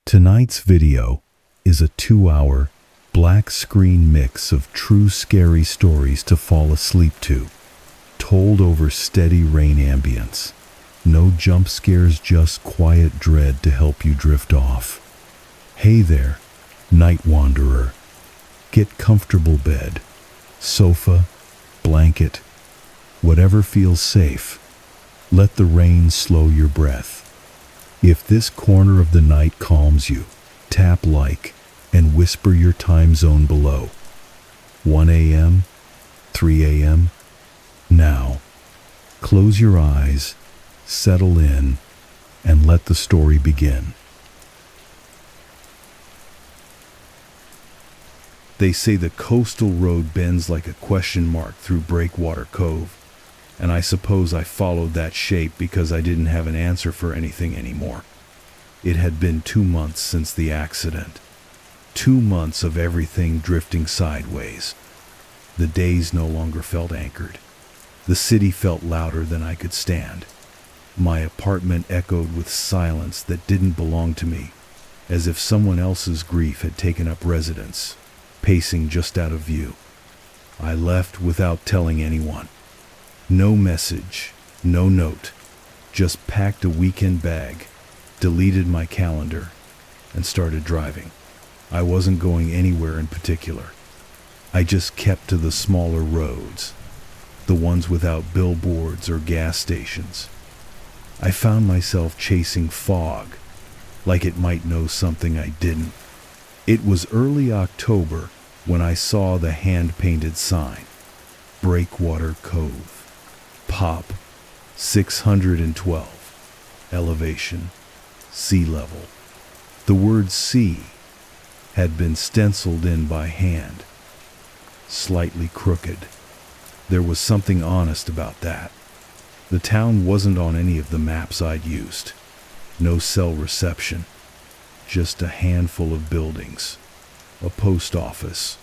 Tonight's video is a 2-hour black screen mix of true scary stories to fall asleep to, told over steady rain ambience. No jump scares, just quiet dread to help you drift off. Hey there, night wanderer. Get comfortable bed, sofa, blanket, whatever feels safe. Let the rain slow your breath. If this corner of the night calms you, tap like and whisper your time zone below. 1 a.m., 3 a.m. Now, close your eyes, settle in, and let the story begin. They say the coastal road bends like a question mark through Breakwater Cove, and I suppose I followed that shape because I didn't have an answer for anything anymore. It had been 2 months since the accident. 2 months of everything drifting sideways. The days no longer felt anchored. The city felt louder than I could stand. My apartment echoed with silence that didn't belong to me, as if someone else's grief had taken up residence, pacing just out of view. I left without telling anyone. No message, no note, just packed a weekend bag, deleted my calendar, and started driving. I wasn't going anywhere in particular. I just kept to the smaller roads, the ones without billboards or gas stations. I found myself chasing fog, like it might know something I didn't. It was early October when I saw the hand-painted sign, Breakwater Cove. Pop, 612, elevation, sea level. The word sea had been stenciled in by hand, slightly crooked. There was something honest about that. The town wasn't on any of the maps I'd used. No cell reception, just a handful of buildings, a post office,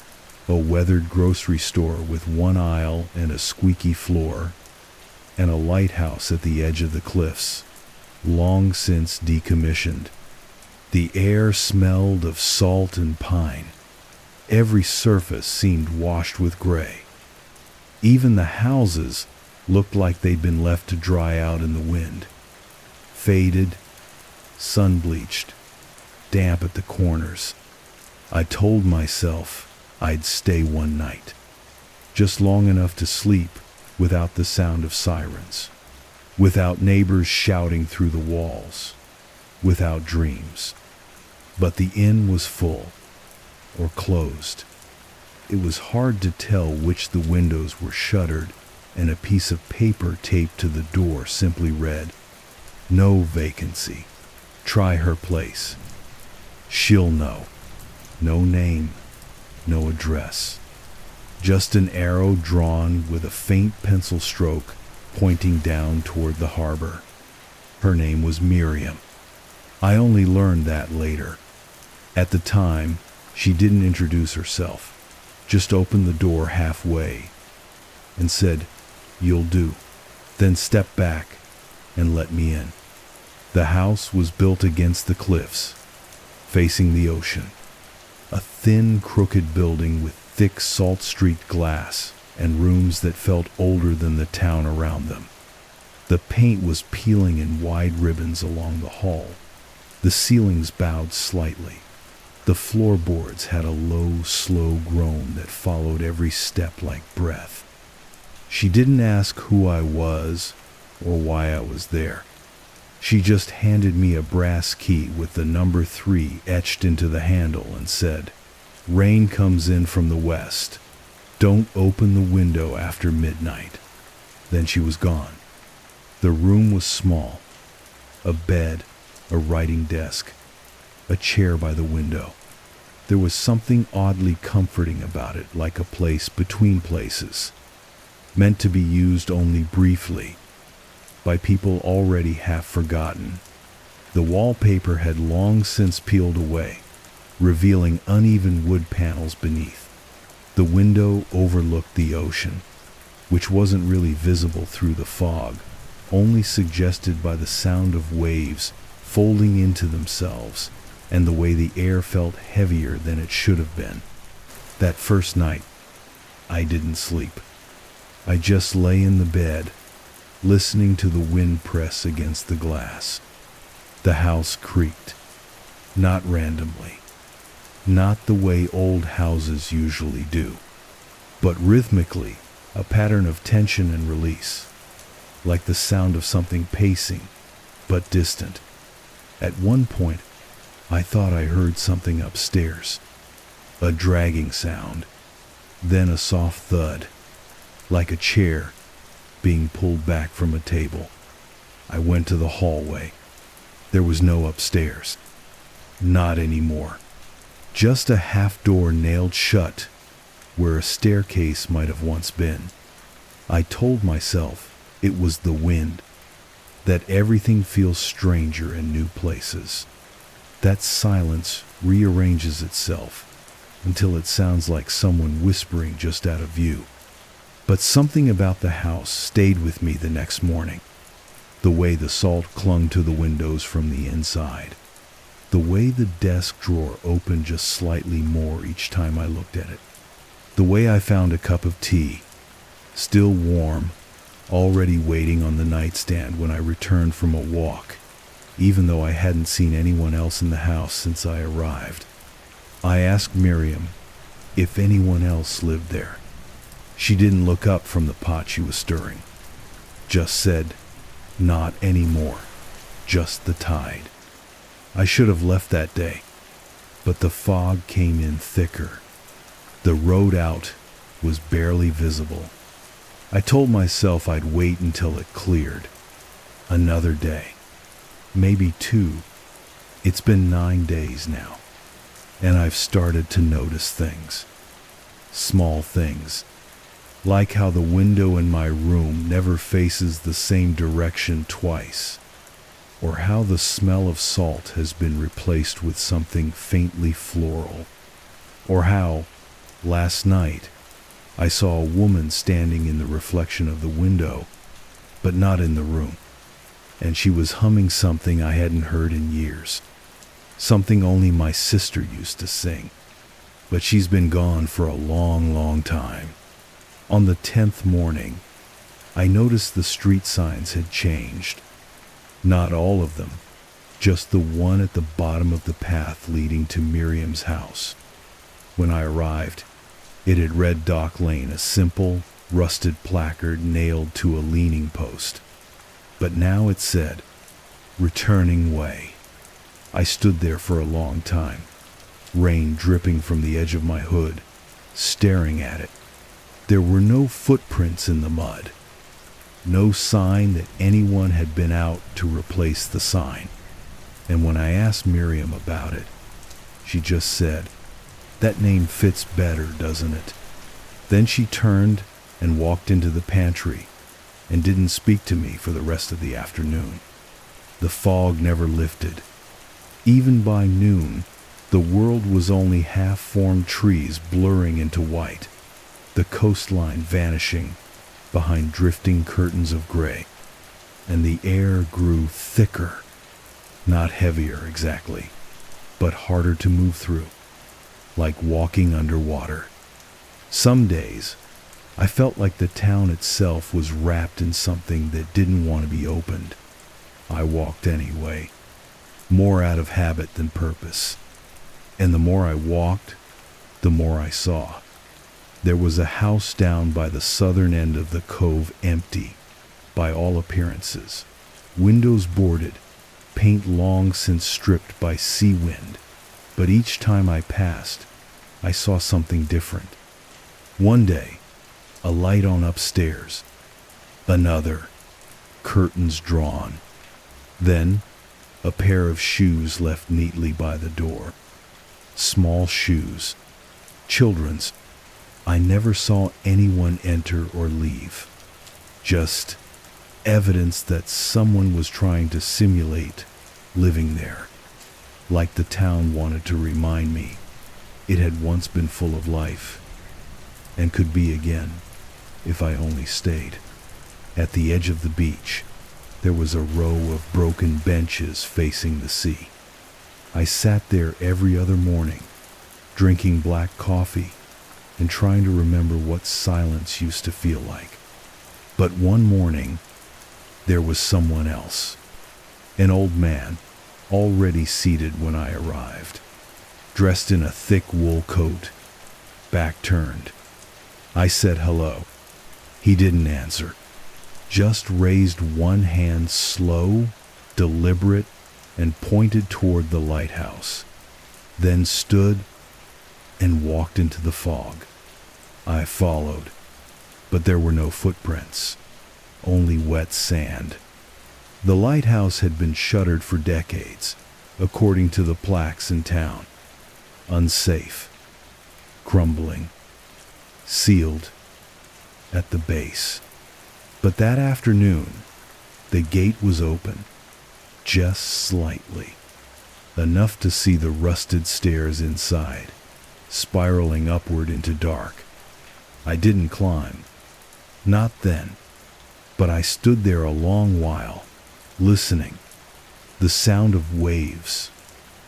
a weathered grocery store with one aisle and a squeaky floor, and a lighthouse at the edge of the cliffs, long since decommissioned. The air smelled of salt and pine. Every surface seemed washed with gray. Even the houses looked like they'd been left to dry out in the wind. Faded, sun-bleached, damp at the corners. I told myself I'd stay one night, just long enough to sleep without the sound of sirens, without neighbors shouting through the walls, without dreams. But the inn was full, or closed. It was hard to tell which the windows were shuttered, and a piece of paper taped to the door simply read, "No vacancy. Try her place. She'll know." No name, no address. Just an arrow drawn with a faint pencil stroke pointing down toward the harbor. Her name was Miriam. I only learned that later. At the time, she didn't introduce herself, just opened the door halfway and said, "You'll do," then stepped back and let me in. The house was built against the cliffs, facing the ocean. A thin, crooked building with thick salt-streaked glass and rooms that felt older than the town around them. The paint was peeling in wide ribbons along the hall. The ceilings bowed slightly. The floorboards had a low, slow groan that followed every step like breath. She didn't ask who I was or why I was there. She just handed me a brass key with the number 3 etched into the handle and said, "Rain comes in from the west. Don't open the window after midnight." Then she was gone. The room was small. A bed, a writing desk, a chair by the window. There was something oddly comforting about it, like a place between places, meant to be used only briefly, by people already half forgotten. The wallpaper had long since peeled away, revealing uneven wood panels beneath. The window overlooked the ocean, which wasn't really visible through the fog, only suggested by the sound of waves folding into themselves and the way the air felt heavier than it should have been. That first night, I didn't sleep. I just lay in the bed, listening to the wind press against the glass. The house creaked, not randomly, not the way old houses usually do, but rhythmically, a pattern of tension and release, like the sound of something pacing, but distant. At one point, I thought I heard something upstairs, a dragging sound, then a soft thud, like a chair being pulled back from a table. I went to the hallway. There was no upstairs. Not anymore. Just a half door nailed shut where a staircase might have once been. I told myself it was the wind, that everything feels stranger in new places. That silence rearranges itself until it sounds like someone whispering just out of view. But something about the house stayed with me the next morning. The way the salt clung to the windows from the inside. The way the desk drawer opened just slightly more each time I looked at it. The way I found a cup of tea, still warm, already waiting on the nightstand when I returned from a walk, even though I hadn't seen anyone else in the house since I arrived. I asked Miriam if anyone else lived there. She didn't look up from the pot she was stirring, just said, "Not anymore, just the tide." I should have left that day, but the fog came in thicker. The road out was barely visible. I told myself I'd wait until it cleared. Another day, maybe 2. It's been 9 days now, and I've started to notice things. Small things, like how the window in my room never faces the same direction twice, or how the smell of salt has been replaced with something faintly floral, or how, last night, I saw a woman standing in the reflection of the window, but not in the room, and she was humming something I hadn't heard in years, something only my sister used to sing, but she's been gone for a long, long time. On the 10th morning, I noticed the street signs had changed. Not all of them, just the one at the bottom of the path leading to Miriam's house. When I arrived, it had read Dock Lane, a simple, rusted placard nailed to a leaning post. But now it said, "Returning Way." I stood there for a long time, rain dripping from the edge of my hood, staring at it. There were no footprints in the mud, no sign that anyone had been out to replace the sign. And when I asked Miriam about it, she just said, "That name fits better, doesn't it?" Then she turned and walked into the pantry and didn't speak to me for the rest of the afternoon. The fog never lifted. Even by noon, the world was only half-formed trees blurring into white, the coastline vanishing behind drifting curtains of gray, and the air grew thicker, not heavier exactly, but harder to move through, like walking underwater. Some days, I felt like the town itself was wrapped in something that didn't want to be opened. I walked anyway, more out of habit than purpose. And the more I walked, the more I saw. There was a house down by the southern end of the cove, empty, by all appearances. Windows boarded, paint long since stripped by sea wind. But each time I passed, I saw something different. One day, a light on upstairs. Another, curtains drawn. Then, a pair of shoes left neatly by the door. Small shoes, children's. I never saw anyone enter or leave. Just evidence that someone was trying to simulate living there. Like the town wanted to remind me it had once been full of life, and could be again if I only stayed. At the edge of the beach, there was a row of broken benches facing the sea. I sat there every other morning, drinking black coffee and trying to remember what silence used to feel like. But one morning, there was someone else. An old man, already seated when I arrived, dressed in a thick wool coat, back turned. I said hello. He didn't answer, just raised one hand slow, deliberate, and pointed toward the lighthouse, then stood and walked into the fog. I followed, but there were no footprints, only wet sand. The lighthouse had been shuttered for decades, according to the plaques in town. Unsafe, crumbling, sealed at the base. But that afternoon, the gate was open, just slightly, enough to see the rusted stairs inside, spiraling upward into dark. I didn't climb, not then, but I stood there a long while, listening. The sound of waves,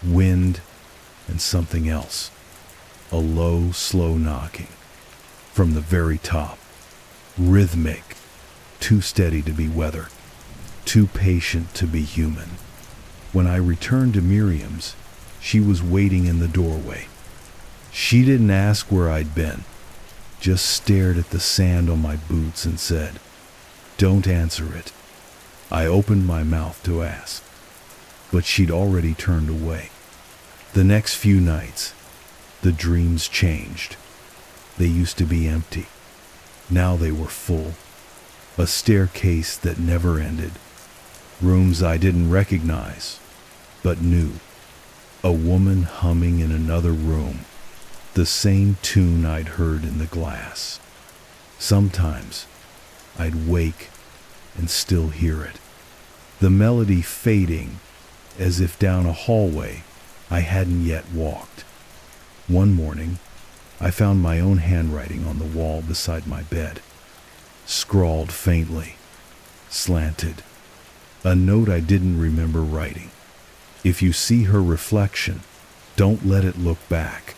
wind, and something else. A low, slow knocking. From the very top. Rhythmic. Too steady to be weather. Too patient to be human. When I returned to Miriam's, she was waiting in the doorway. She didn't ask where I'd been, just stared at the sand on my boots and said, "Don't answer it." I opened my mouth to ask, but she'd already turned away. The next few nights, the dreams changed. They used to be empty. Now they were full. A staircase that never ended. Rooms I didn't recognize, but knew. A woman humming in another room. The same tune I'd heard in the glass. Sometimes I'd wake and still hear it. The melody fading as if down a hallway I hadn't yet walked. One morning, I found my own handwriting on the wall beside my bed, scrawled faintly, slanted. A note I didn't remember writing. If you see her reflection, don't let it look back.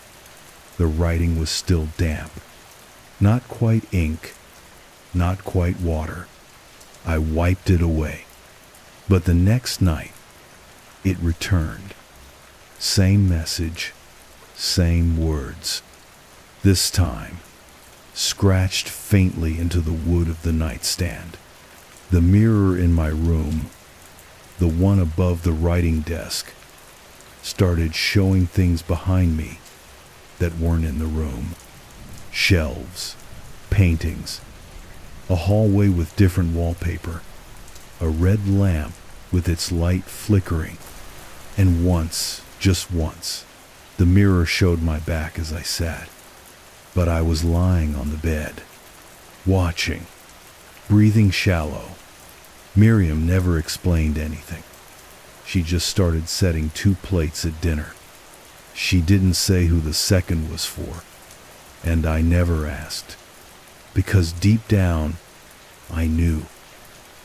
The writing was still damp. Not quite ink, not quite water. I wiped it away. But the next night, it returned. Same message, same words. This time, scratched faintly into the wood of the nightstand. The mirror in my room, the one above the writing desk, started showing things behind me that weren't in the room. Shelves, paintings, a hallway with different wallpaper, a red lamp with its light flickering, and once, just once, the mirror showed my back as I sat. But I was lying on the bed, watching, breathing shallow. Miriam never explained anything. She just started setting 2 plates at dinner. She didn't say who the second was for, and I never asked, because deep down, I knew.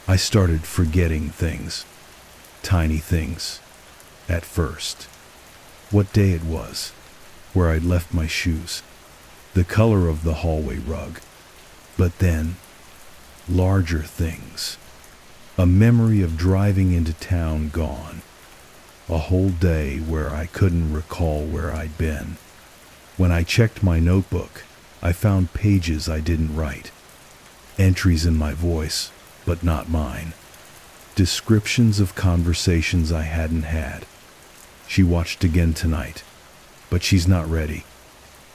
I started forgetting things, tiny things, at first. What day it was, where I'd left my shoes, the color of the hallway rug. But then, larger things. A memory of driving into town gone. A whole day where I couldn't recall where I'd been. When I checked my notebook, I found pages I didn't write. Entries in my voice, but not mine. Descriptions of conversations I hadn't had. She watched again tonight, but she's not ready.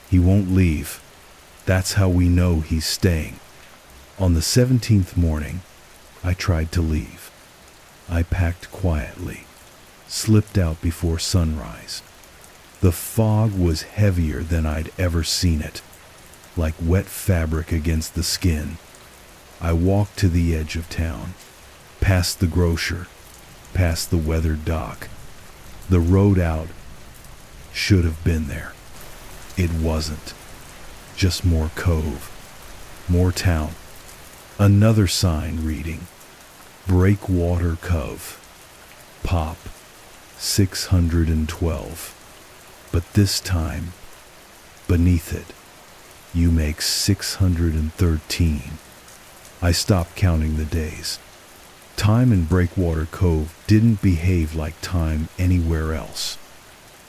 He won't leave. That's how we know he's staying. On the 17th morning, I tried to leave. I packed quietly, slipped out before sunrise. The fog was heavier than I'd ever seen it, like wet fabric against the skin. I walked to the edge of town, past the grocer, past the weathered dock. The road out should have been there. It wasn't. Just more cove, more town. Another sign reading, Breakwater Cove. Pop, 612. But this time, beneath it, you make 613. I stopped counting the days. Time in Breakwater Cove didn't behave like time anywhere else.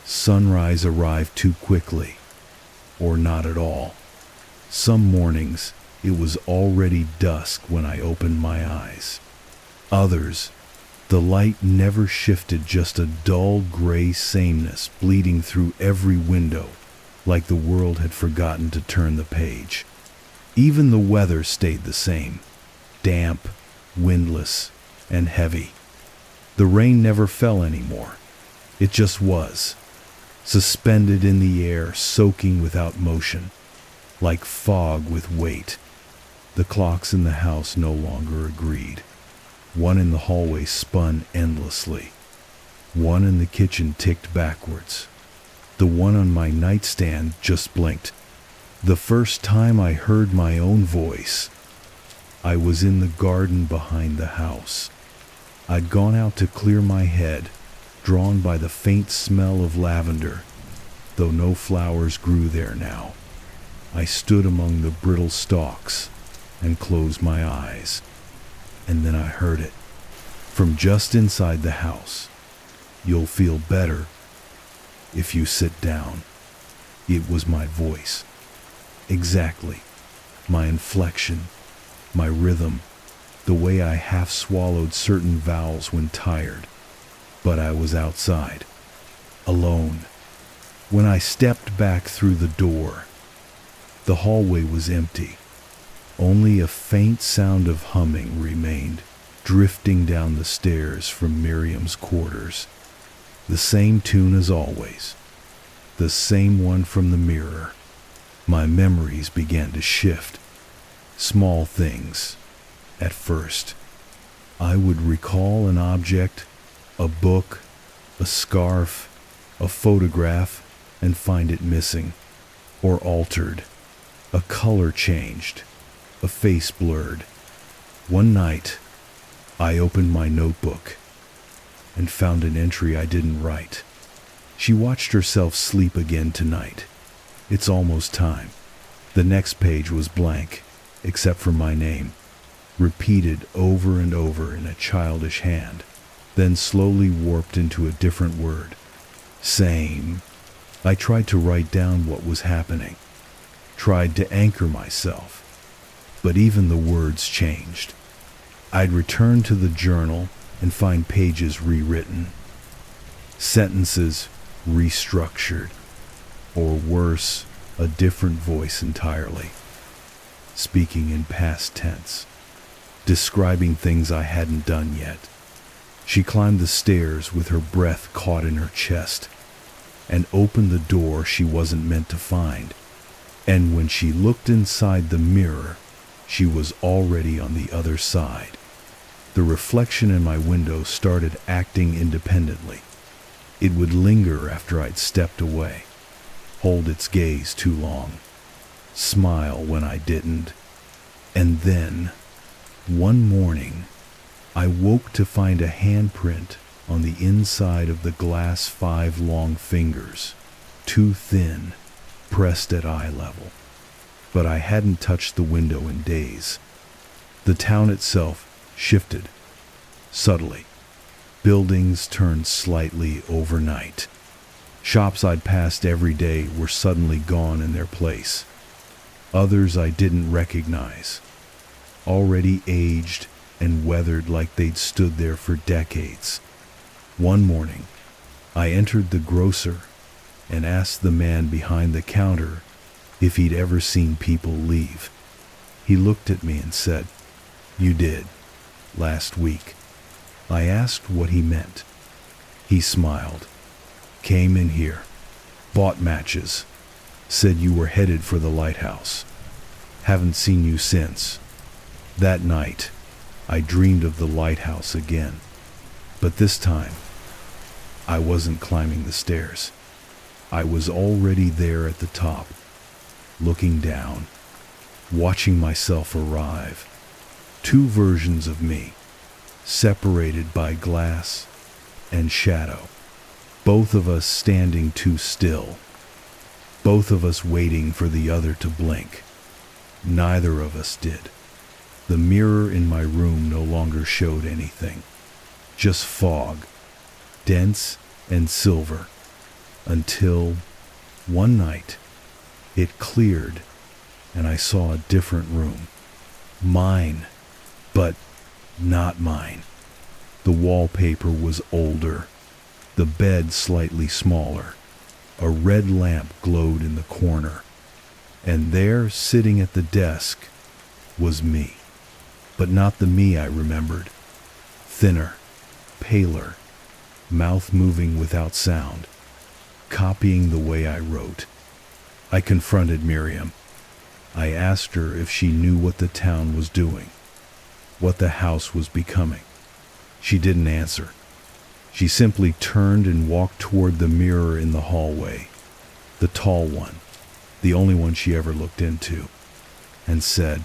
Sunrise arrived too quickly, or not at all. Some mornings, it was already dusk when I opened my eyes. Others, the light never shifted, just a dull gray sameness bleeding through every window, like the world had forgotten to turn the page. Even the weather stayed the same, damp, windless, and heavy. The rain never fell anymore. It just was, suspended in the air, soaking without motion, like fog with weight. The clocks in the house no longer agreed. One in the hallway spun endlessly. One in the kitchen ticked backwards. The one on my nightstand just blinked. The first time I heard my own voice, I was in the garden behind the house. I'd gone out to clear my head, drawn by the faint smell of lavender, though no flowers grew there now. I stood among the brittle stalks and closed my eyes, and then I heard it. From just inside the house, "You'll feel better if you sit down." It was my voice. Exactly. My inflection, my rhythm, the way I half swallowed certain vowels when tired. But I was outside, alone. When I stepped back through the door, the hallway was empty. Only a faint sound of humming remained, drifting down the stairs from Miriam's quarters. The same tune as always, the same one from the mirror. My memories began to shift. Small things, at first. I would recall an object, a book, a scarf, a photograph, and find it missing, or altered. A color changed, a face blurred. One night, I opened my notebook and found an entry I didn't write. She watched herself sleep again tonight. It's almost time. The next page was blank, except for my name, repeated over and over in a childish hand, then slowly warped into a different word. Same. I tried to write down what was happening, tried to anchor myself, but even the words changed. I'd return to the journal and find pages rewritten, sentences restructured, or worse, a different voice entirely, speaking in past tense, describing things I hadn't done yet. She climbed the stairs with her breath caught in her chest and opened the door she wasn't meant to find. And when she looked inside the mirror, she was already on the other side. The reflection in my window started acting independently. It would linger after I'd stepped away, hold its gaze too long, smile when I didn't. And then, one morning, I woke to find a handprint on the inside of the glass 5 long fingers, too thin, pressed at eye level. But I hadn't touched the window in days. The town itself shifted, subtly. Buildings turned slightly overnight. Shops I'd passed every day were suddenly gone in their place. Others I didn't recognize, already aged and weathered like they'd stood there for decades. One morning, I entered the grocer and asked the man behind the counter if he'd ever seen people leave. He looked at me and said, "You did, last week." I asked what he meant. He smiled, came in here, bought matches, said you were headed for the lighthouse. Haven't seen you since. That night, I dreamed of the lighthouse again. But this time, I wasn't climbing the stairs. I was already there at the top, looking down, watching myself arrive. 2 versions of me, separated by glass and shadow. both of us standing too still, both of us waiting for the other to blink. Neither of us did. The mirror in my room no longer showed anything, just fog, dense and silver, until one night it cleared and I saw a different room. Mine, but not mine. The wallpaper was older, the bed slightly smaller. A red lamp glowed in the corner, and there, sitting at the desk, was me. But not the me I remembered. Thinner, paler, mouth moving without sound, copying the way I wrote. I confronted Miriam. I asked her if she knew what the town was doing, what the house was becoming. She didn't answer. She simply turned and walked toward the mirror in the hallway, the tall one, the only one she ever looked into, and said,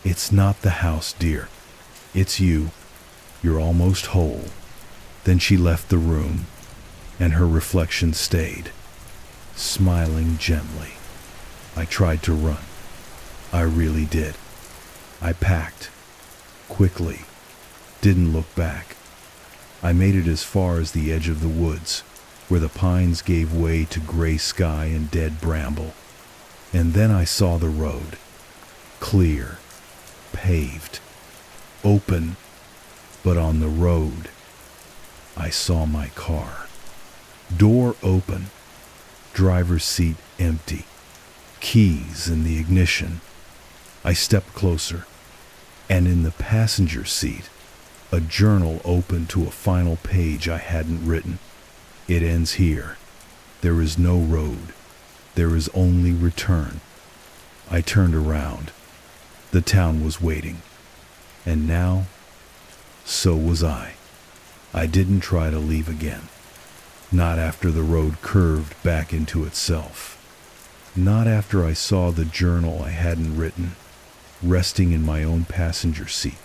"It's not the house, dear. It's you. You're almost whole." Then she left the room, and her reflection stayed, smiling gently. I tried to run. I really did. I packed, quickly, didn't look back. I made it as far as the edge of the woods, where the pines gave way to gray sky and dead bramble. And then I saw the road, clear, paved, open, but on the road, I saw my car. Door open, driver's seat empty, keys in the ignition. I stepped closer, and in the passenger seat, a journal open to a final page I hadn't written. It ends here. There is no road. There is only return. I turned around. The town was waiting. And now, so was I. I didn't try to leave again. Not after the road curved back into itself. Not after I saw the journal I hadn't written, resting in my own passenger seat,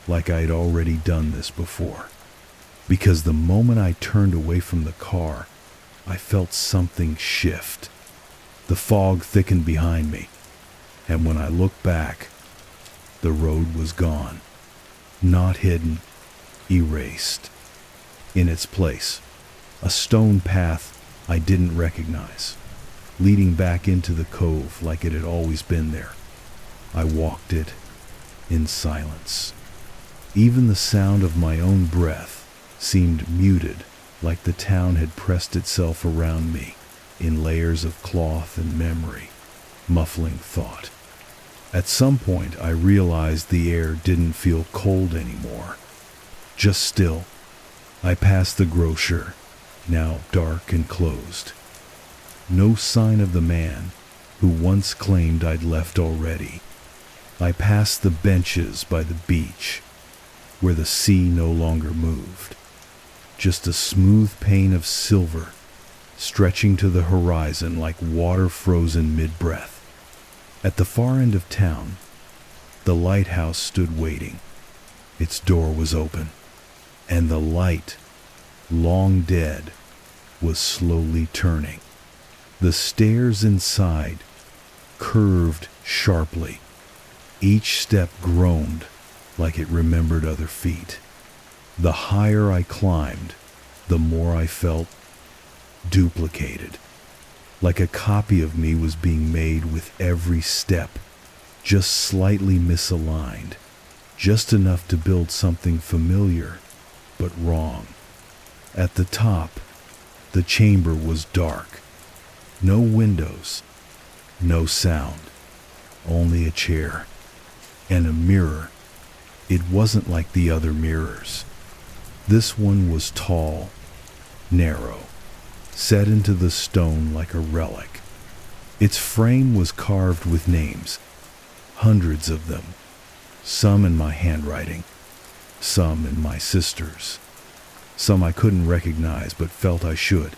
like I'd already done this before. Because the moment I turned away from the car, I felt something shift. The fog thickened behind me, and when I looked back, the road was gone. Not hidden, erased. In its place, a stone path I didn't recognize, leading back into the cove like it had always been there. I walked it in silence. Even the sound of my own breath seemed muted, like the town had pressed itself around me in layers of cloth and memory, muffling thought. At some point, I realized the air didn't feel cold anymore, just still. I passed the grocer, now dark and closed. No sign of the man who once claimed I'd left already. I passed the benches by the beach, where the sea no longer moved. Just a smooth pane of silver, stretching to the horizon like water frozen mid-breath. At the far end of town, the lighthouse stood waiting. Its door was open, and the light, long dead, was slowly turning. The stairs inside curved sharply. Each step groaned like it remembered other feet. The higher I climbed, the more I felt duplicated. Like a copy of me was being made with every step, just slightly misaligned, just enough to build something familiar, but wrong. At the top, the chamber was dark. No windows, no sound, only a chair and a mirror. It wasn't like the other mirrors. This one was tall, narrow, set into the stone like a relic. Its frame was carved with names, hundreds of them, some in my handwriting, some in my sister's, some I couldn't recognize but felt I should.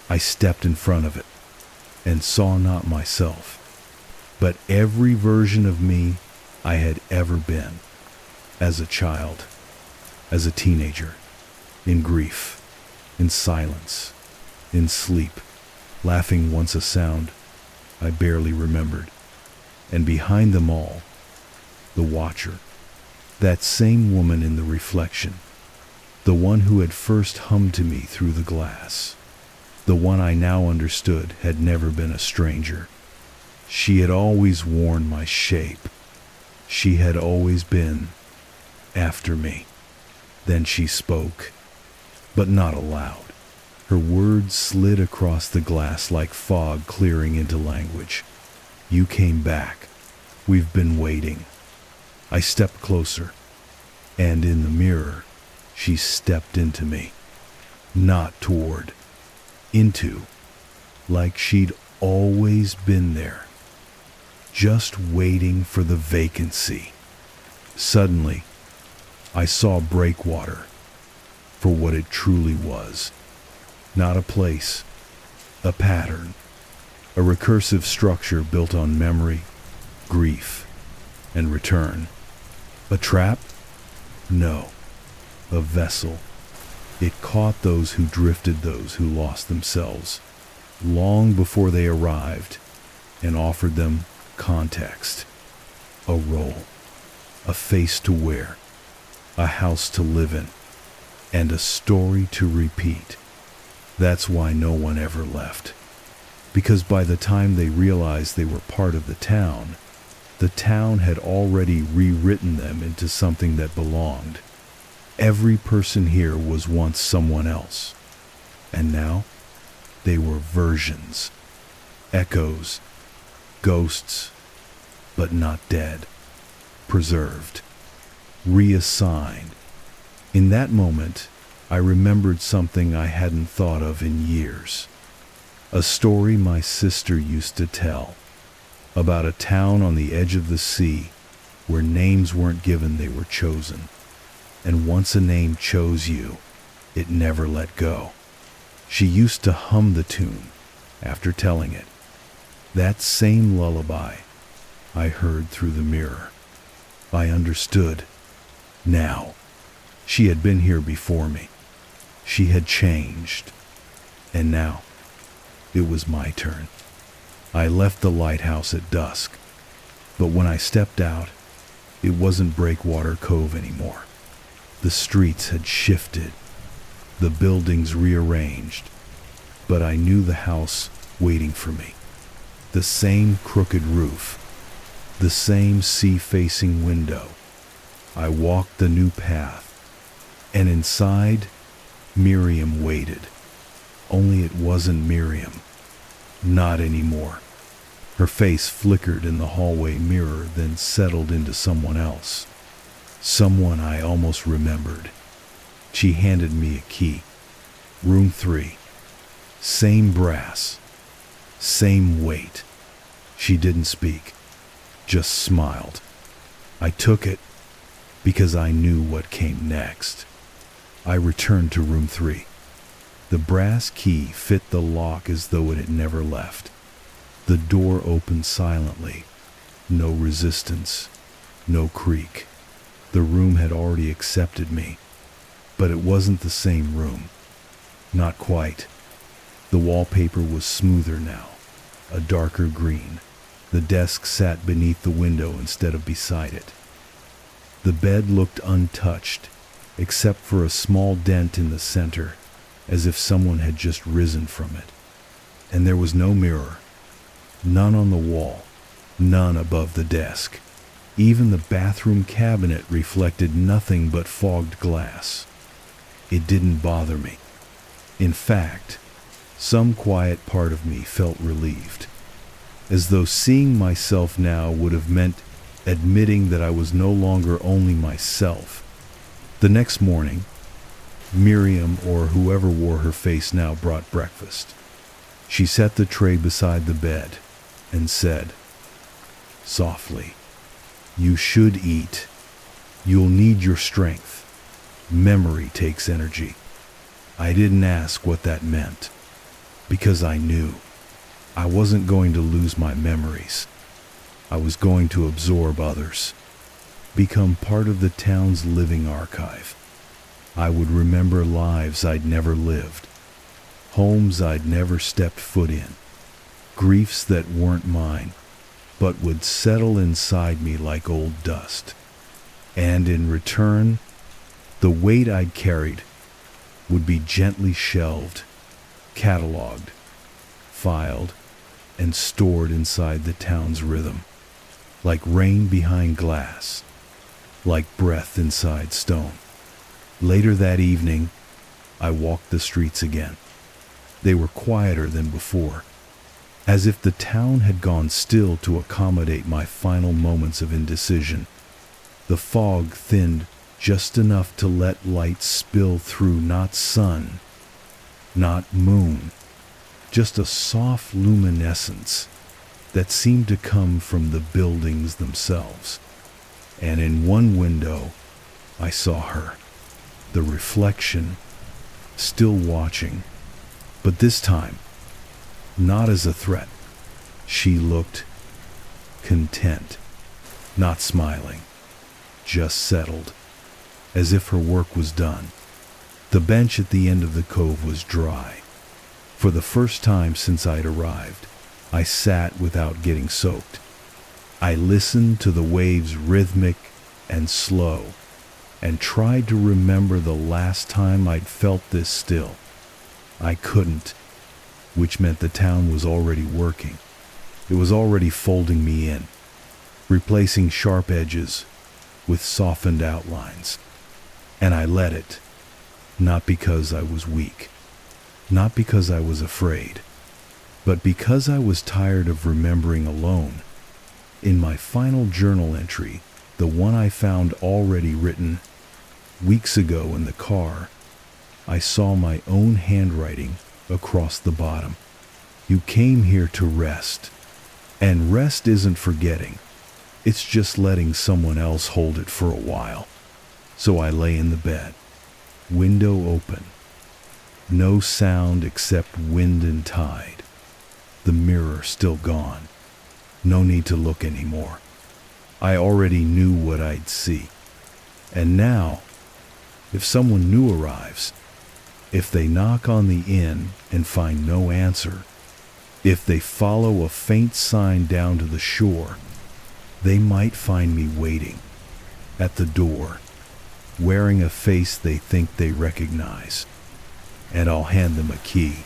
I stepped in front of it and saw not myself, but every version of me I had ever been, as a child, as a teenager, in grief, in silence, in sleep, laughing once, a sound I barely remembered. And behind them all, the watcher, that same woman in the reflection, the one who had first hummed to me through the glass, the one I now understood had never been a stranger. She had always worn my shape. She had always been after me. Then she spoke, but not aloud. Her words slid across the glass like fog clearing into language. You came back. We've been waiting. I stepped closer, and in the mirror, she stepped into me. Not toward, into, like she'd always been there, just waiting for the vacancy. Suddenly, I saw breakwater for what it truly was. Not a place, a pattern, a recursive structure built on memory, grief, and return. A trap? No. A vessel. It caught those who drifted, those who lost themselves, long before they arrived, and offered them context, a role, a face to wear, a house to live in, and a story to repeat. That's why no one ever left. Because by the time they realized they were part of the town had already rewritten them into something that belonged. Every person here was once someone else. And now, they were versions, echoes, ghosts, but not dead, preserved, reassigned. In that moment, I remembered something I hadn't thought of in years. A story my sister used to tell about a town on the edge of the sea where names weren't given, they were chosen. And once a name chose you, it never let go. She used to hum the tune after telling it. That same lullaby I heard through the mirror. I understood. Now, she had been here before me. She had changed. And now, it was my turn. I left the lighthouse at dusk, but when I stepped out, it wasn't Breakwater Cove anymore. The streets had shifted, the buildings rearranged, but I knew the house waiting for me. The same crooked roof, the same sea-facing window. I walked the new path, and inside, Miriam waited. Only it wasn't Miriam. Not anymore. Her face flickered in the hallway mirror, then settled into someone else. Someone I almost remembered. She handed me a key. Room 3. Same brass. Same weight. She didn't speak, just smiled. I took it because I knew what came next. I returned to room 3. The brass key fit the lock as though it had never left. The door opened silently. No resistance, no creak. The room had already accepted me, but it wasn't the same room. Not quite. The wallpaper was smoother now, a darker green. The desk sat beneath the window instead of beside it. The bed looked untouched, except for a small dent in the center, as if someone had just risen from it. And there was no mirror, none on the wall, none above the desk. Even the bathroom cabinet reflected nothing but fogged glass. It didn't bother me. In fact, some quiet part of me felt relieved, as though seeing myself now would have meant admitting that I was no longer only myself. The next morning, Miriam, or whoever wore her face now, brought breakfast. She set the tray beside the bed and said, softly, "You should eat. You'll need your strength. Memory takes energy." I didn't ask what that meant, because I knew I wasn't going to lose my memories. I was going to absorb others, become part of the town's living archive. I would remember lives I'd never lived, homes I'd never stepped foot in, griefs that weren't mine, but would settle inside me like old dust. And in return, the weight I'd carried would be gently shelved, cataloged, filed, and stored inside the town's rhythm, like rain behind glass, like breath inside stone. Later that evening, I walked the streets again. They were quieter than before, as if the town had gone still to accommodate my final moments of indecision. The fog thinned just enough to let light spill through, not sun, not moon, just a soft luminescence that seemed to come from the buildings themselves. And in one window, I saw her, the reflection, still watching, but this time, not as a threat. She looked content, not smiling, just settled, as if her work was done. The bench at the end of the cove was dry. For the first time since I'd arrived, I sat without getting soaked. I listened to the waves, rhythmic and slow, and tried to remember the last time I'd felt this still. I couldn't, which meant the town was already working. It was already folding me in, replacing sharp edges with softened outlines. And I let it, not because I was weak, not because I was afraid, but because I was tired of remembering alone. In my final journal entry, the one I found already written weeks ago in the car, I saw my own handwriting across the bottom. You came here to rest. And rest isn't forgetting. It's just letting someone else hold it for a while. So I lay in the bed, window open. No sound except wind and tide. The mirror still gone. No need to look anymore. I already knew what I'd see. And now, if someone new arrives, if they knock on the inn and find no answer, if they follow a faint sign down to the shore, they might find me waiting at the door, wearing a face they think they recognize. And I'll hand them a key,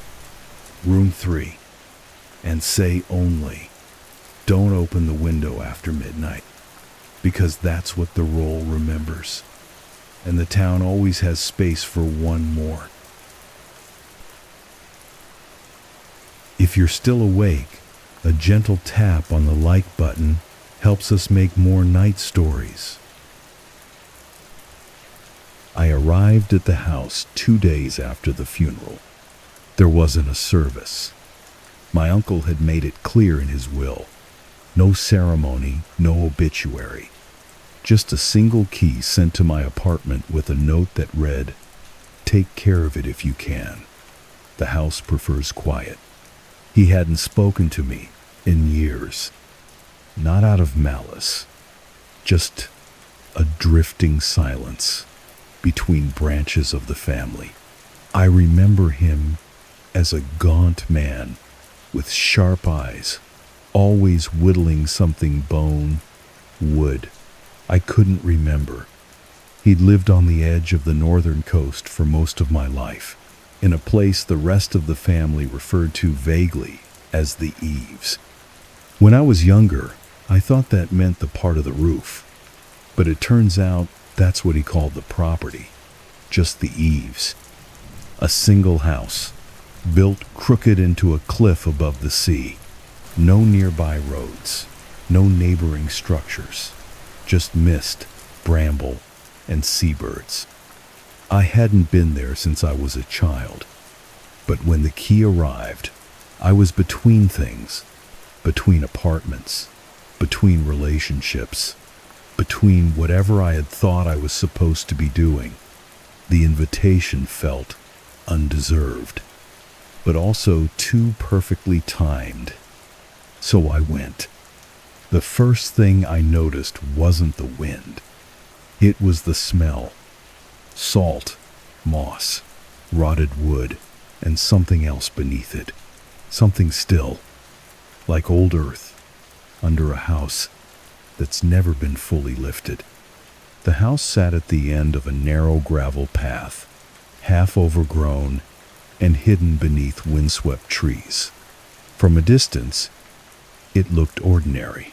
room 3, and say only, don't open the window after midnight, because that's what the roll remembers. And the town always has space for one more. If you're still awake, a gentle tap on the like button helps us make more night stories. I arrived at the house 2 days after the funeral. There wasn't a service. My uncle had made it clear in his will. No ceremony, no obituary. Just a single key sent to my apartment with a note that read, "Take care of it if you can. The house prefers quiet." He hadn't spoken to me in years. Not out of malice. Just a drifting silence between branches of the family. I remember him as a gaunt man with sharp eyes, always whittling something bone, wood. I couldn't remember. He'd lived on the edge of the northern coast for most of my life, in a place the rest of the family referred to vaguely as the eaves. When I was younger, I thought that meant the part of the roof, but it turns out that's what he called the property, just the eaves. A single house, built crooked into a cliff above the sea. No nearby roads, no neighboring structures, just mist, bramble, and seabirds. I hadn't been there since I was a child, but when the key arrived, I was between things, between apartments, between relationships, between whatever I had thought I was supposed to be doing. The invitation felt undeserved, but also too perfectly timed. So I went. The first thing I noticed wasn't the wind. It was the smell. Salt, moss, rotted wood, and something else beneath it. Something still, like old earth, under a house that's never been fully lifted. The house sat at the end of a narrow gravel path, half overgrown and hidden beneath windswept trees. From a distance, it looked ordinary.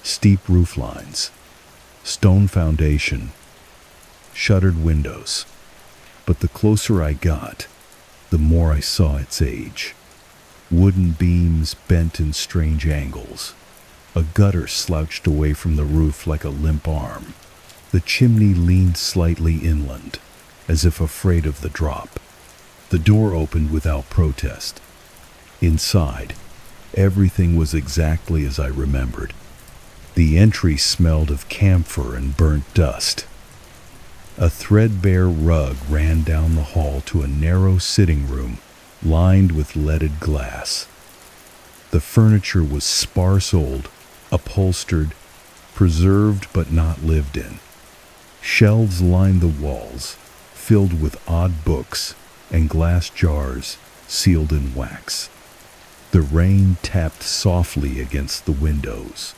Steep roof lines, stone foundation, shuttered windows. But the closer I got, the more I saw its age. Wooden beams bent in strange angles. A gutter slouched away from the roof like a limp arm. The chimney leaned slightly inland, as if afraid of the drop. The door opened without protest. Inside, everything was exactly as I remembered. The entry smelled of camphor and burnt dust. A threadbare rug ran down the hall to a narrow sitting room lined with leaded glass. The furniture was sparse-old, upholstered, preserved but not lived in. Shelves lined the walls, filled with odd books and glass jars sealed in wax. The rain tapped softly against the windows.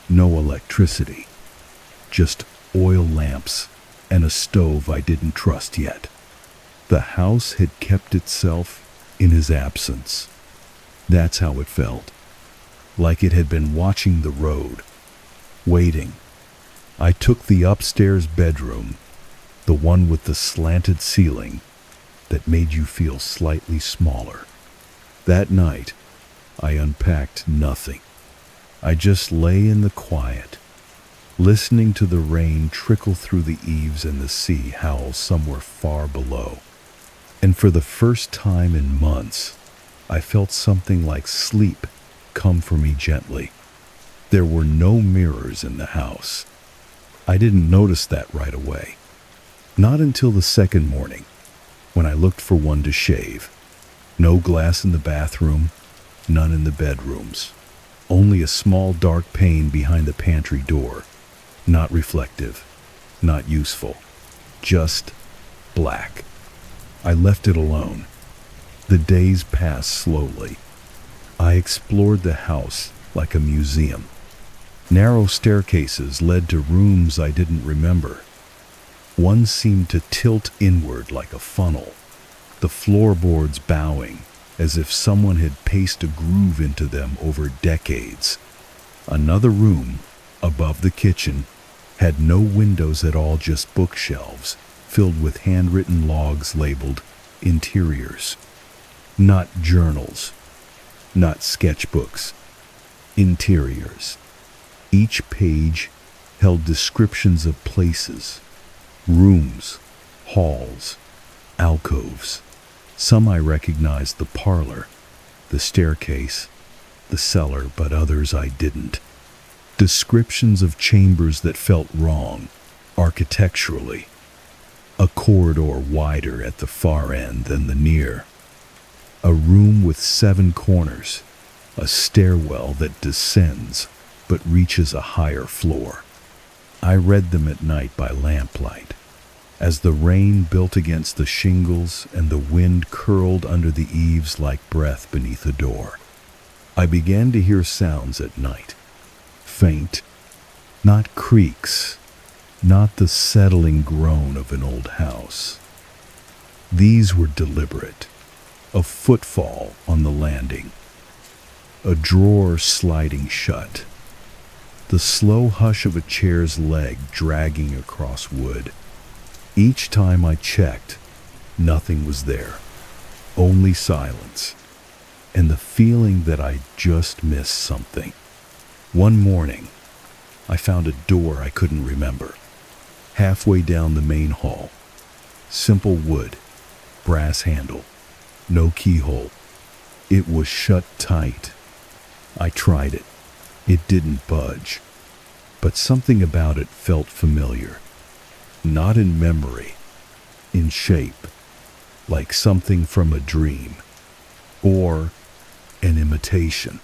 No electricity, just oil lamps and a stove I didn't trust yet. The house had kept itself in his absence. That's how it felt, like it had been watching the road, waiting. I took the upstairs bedroom, the one with the slanted ceiling that made you feel slightly smaller. That night, I unpacked nothing. I just lay in the quiet, listening to the rain trickle through the eaves and the sea howl somewhere far below. And for the first time in months, I felt something like sleep come for me gently. There were no mirrors in the house. I didn't notice that right away. Not until the second morning, when I looked for one to shave. No glass in the bathroom, none in the bedrooms. Only a small dark pane behind the pantry door. Not reflective, not useful, just black. I left it alone. The days passed slowly. I explored the house like a museum. Narrow staircases led to rooms I didn't remember. One seemed to tilt inward like a funnel, the floorboards bowing as if someone had paced a groove into them over decades. Another room, above the kitchen, had no windows at all, just bookshelves filled with handwritten logs labeled interiors. Not journals, not sketchbooks. Interiors. Each page held descriptions of places, rooms, halls, alcoves. Some I recognized: the parlor, the staircase, the cellar, but others I didn't. Descriptions of chambers that felt wrong, architecturally. A corridor wider at the far end than the near. A room with 7 corners. A stairwell that descends but reaches a higher floor. I read them at night by lamplight, as the rain built against the shingles and the wind curled under the eaves like breath beneath a door. I began to hear sounds at night. Faint, not creaks, not the settling groan of an old house. These were deliberate. A footfall on the landing. A drawer sliding shut. The slow hush of a chair's leg dragging across wood. Each time I checked, nothing was there. Only silence. And the feeling that I just missed something. One morning, I found a door I couldn't remember. Halfway down the main hall. Simple wood, brass handle, no keyhole. It was shut tight. I tried it. It didn't budge. But something about it felt familiar. Not in memory, in shape, like something from a dream, or an imitation.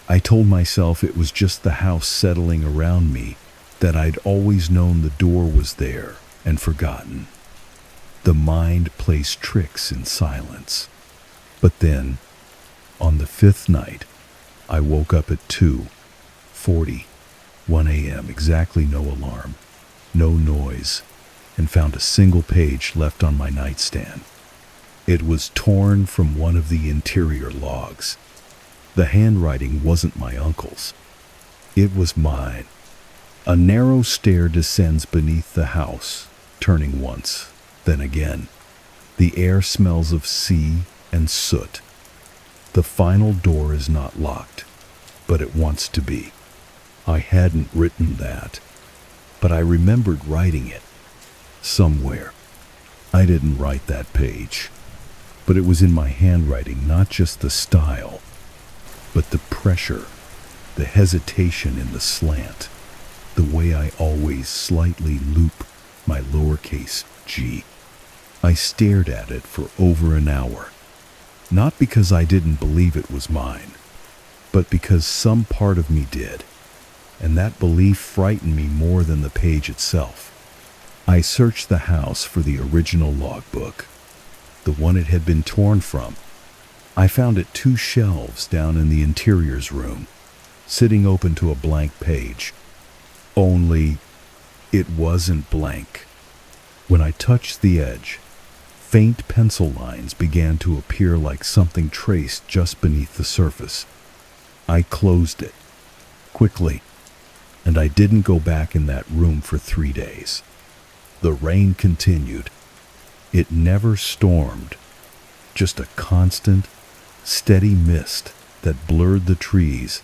I told myself it was just the house settling around me, that I'd always known the door was there and forgotten. The mind plays tricks in silence. But then, on the fifth night, I woke up at 2:40, 1 a.m., exactly no alarm, no noise, and found a single page left on my nightstand. It was torn from one of the interior logs. The handwriting wasn't my uncle's. It was mine. A narrow stair descends beneath the house, turning once, then again. The air smells of sea and soot. The final door is not locked, but it wants to be. I hadn't written that, but I remembered writing it somewhere. I didn't write that page, but it was in my handwriting, not just the style, but the pressure, the hesitation in the slant, the way I always slightly loop my lowercase g. I stared at it for over an hour, not because I didn't believe it was mine, but because some part of me did, and that belief frightened me more than the page itself. I searched the house for the original logbook, the one it had been torn from. I found it 2 shelves down in the interiors room, sitting open to a blank page. Only, it wasn't blank. When I touched the edge, faint pencil lines began to appear like something traced just beneath the surface. I closed it, quickly, and I didn't go back in that room for 3 days. The rain continued. It never stormed, just a constant, steady mist that blurred the trees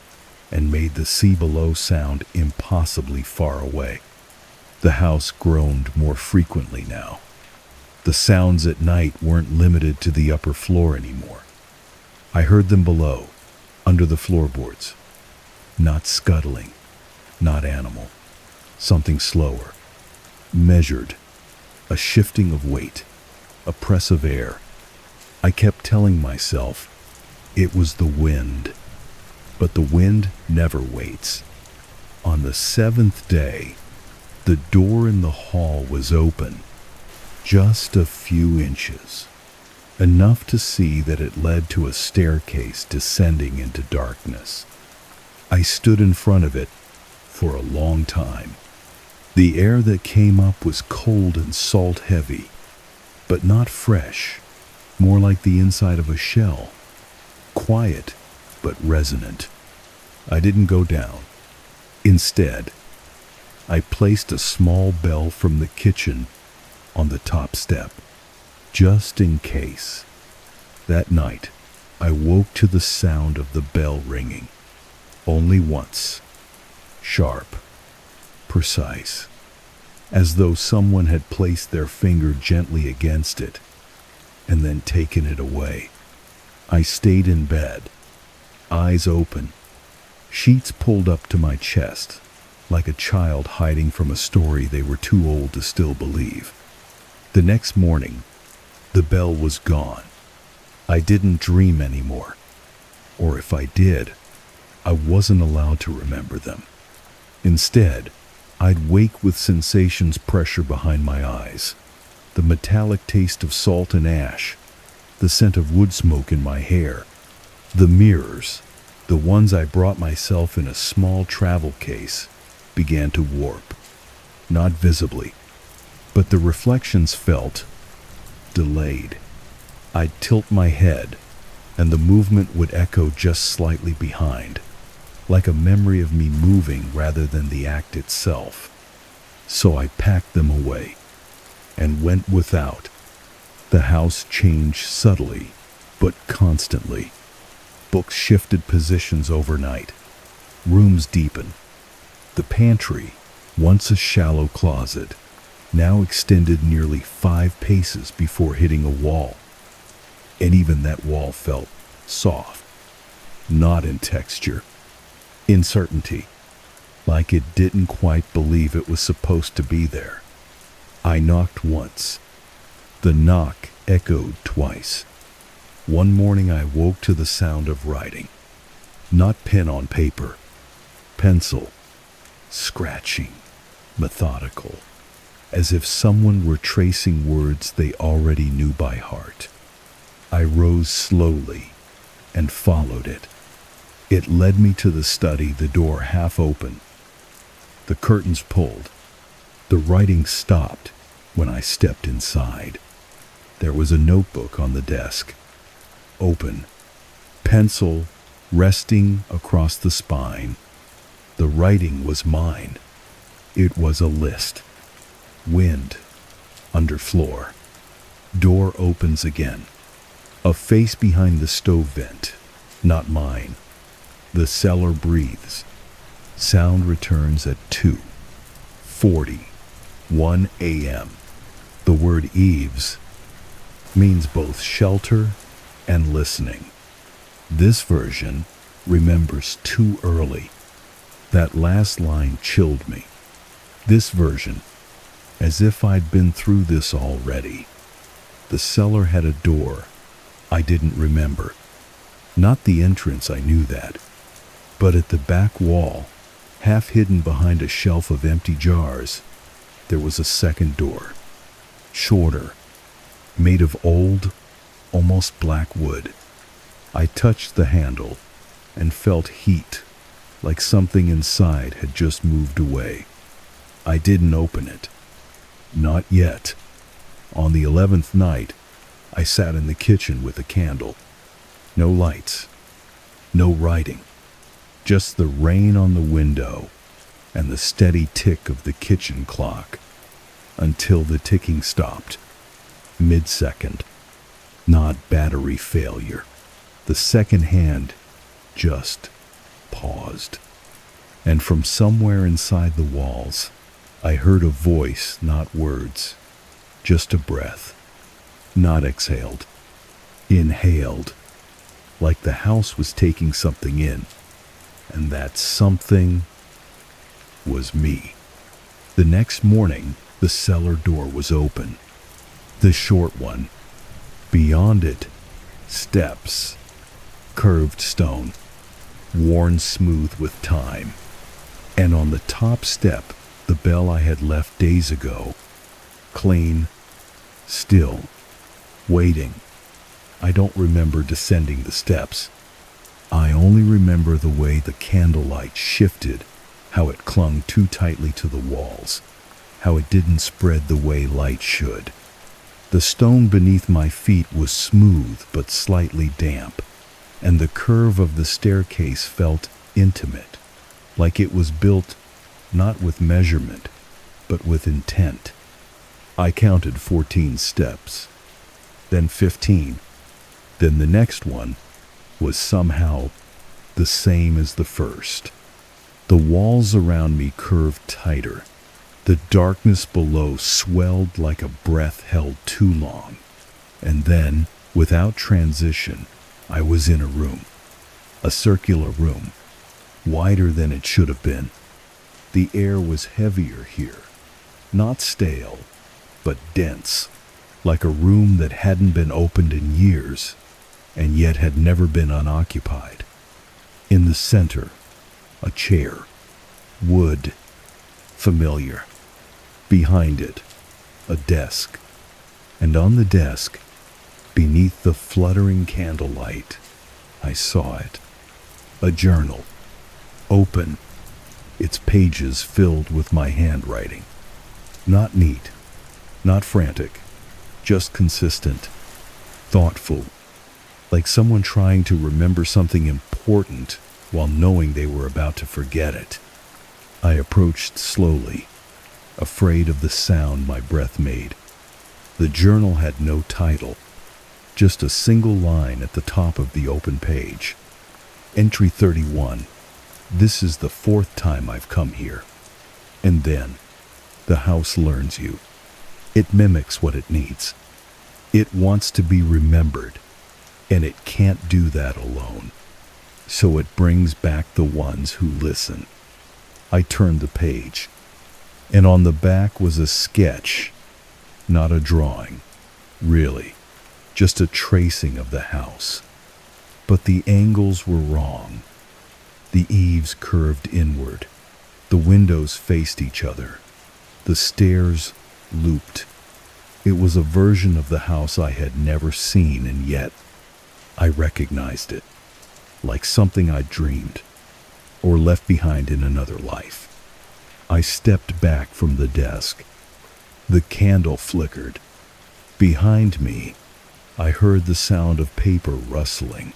and made the sea below sound impossibly far away. The house groaned more frequently now. The sounds at night weren't limited to the upper floor anymore. I heard them below, under the floorboards. Not scuttling, not animal. Something slower, measured, a shifting of weight, a press of air. I kept telling myself it was the wind, but the wind never waits. On the 7th day, the door in the hall was open, just a few inches, enough to see that it led to a staircase descending into darkness. I stood in front of it for a long time. The air that came up was cold and salt-heavy, but not fresh, more like the inside of a shell. Quiet, but resonant. I didn't go down. Instead, I placed a small bell from the kitchen on the top step, just in case. That night, I woke to the sound of the bell ringing. Only once. Sharp. Precise. As though someone had placed their finger gently against it and then taken it away. I stayed in bed, eyes open, sheets pulled up to my chest, like a child hiding from a story they were too old to still believe. The next morning, the bell was gone. I didn't dream anymore. Or if I did, I wasn't allowed to remember them. Instead, I'd wake with sensations pressure behind my eyes, the metallic taste of salt and ash, the scent of wood smoke in my hair, the mirrors, the ones I brought myself in a small travel case, began to warp. Not visibly, but the reflections felt delayed. I'd tilt my head, and the movement would echo just slightly behind, like a memory of me moving rather than the act itself. So I packed them away and went without. The house changed subtly, but constantly. Books shifted positions overnight. Rooms deepened. The pantry, once a shallow closet, now extended nearly 5 paces before hitting a wall. And even that wall felt soft, not in texture, in certainty, like it didn't quite believe it was supposed to be there. I knocked once. The knock echoed twice. One morning I woke to the sound of writing. Not pen on paper, pencil, scratching, methodical. as if someone were tracing words they already knew by heart. I rose slowly and followed it. It led me to the study, the door half open, the curtains pulled. The writing stopped when I stepped inside. There was a notebook on the desk, open, pencil resting across the spine. The writing was mine. It was a list. Wind, underfloor. Door opens again. A face behind the stove vent, not mine. The cellar breathes. Sound returns at 2:41 a.m. The word eaves means both shelter and listening. This version remembers too early. That last line chilled me. This version, as if I'd been through this already. The cellar had a door I didn't remember. Not the entrance, I knew that. But at the back wall, half hidden behind a shelf of empty jars, there was a second door. Shorter, made of old, almost black wood. I touched the handle and felt heat, like something inside had just moved away. I didn't open it. Not yet. On the 11th night, I sat in the kitchen with a candle. No lights, no writing, just the rain on the window and the steady tick of the kitchen clock, until the ticking stopped, mid-second. Not battery failure. The second hand just paused. And from somewhere inside the walls, I heard a voice, not words, just a breath. Not exhaled, inhaled, like the house was taking something in, and that something was me. The next morning, the cellar door was open, the short one. Beyond it, steps, curved stone, worn smooth with time. And on the top step, the bell I had left days ago, clean, still, waiting. I don't remember descending the steps. I only remember the way the candlelight shifted, how it clung too tightly to the walls, how it didn't spread the way light should. The stone beneath my feet was smooth but slightly damp, and the curve of the staircase felt intimate, like it was built not with measurement, but with intent. I counted 14 steps, then 15, then the next one was somehow the same as the first. The walls around me curved tighter. The darkness below swelled like a breath held too long. And then, without transition, I was in a room. A circular room, wider than it should have been. The air was heavier here, not stale, but dense, like a room that hadn't been opened in years, and yet had never been unoccupied. In the center, a chair, wood, familiar. Behind it, a desk, and on the desk, beneath the fluttering candlelight, I saw it. A journal, open, its pages filled with my handwriting. Not neat, not frantic, just consistent, thoughtful, like someone trying to remember something important while knowing they were about to forget it. I approached slowly, afraid of the sound my breath made. The journal had no title, just a single line at the top of the open page. Entry 31. This is the 4th time I've come here. And then, the house learns you. It mimics what it needs. It wants to be remembered, and it can't do that alone. So it brings back the ones who listen. I turned the page, and on the back was a sketch, not a drawing, really, just a tracing of the house. But the angles were wrong. The eaves curved inward. The windows faced each other. The stairs looped. It was a version of the house I had never seen, and yet I recognized it, like something I'd dreamed or left behind in another life. I stepped back from the desk. The candle flickered. Behind me, I heard the sound of paper rustling.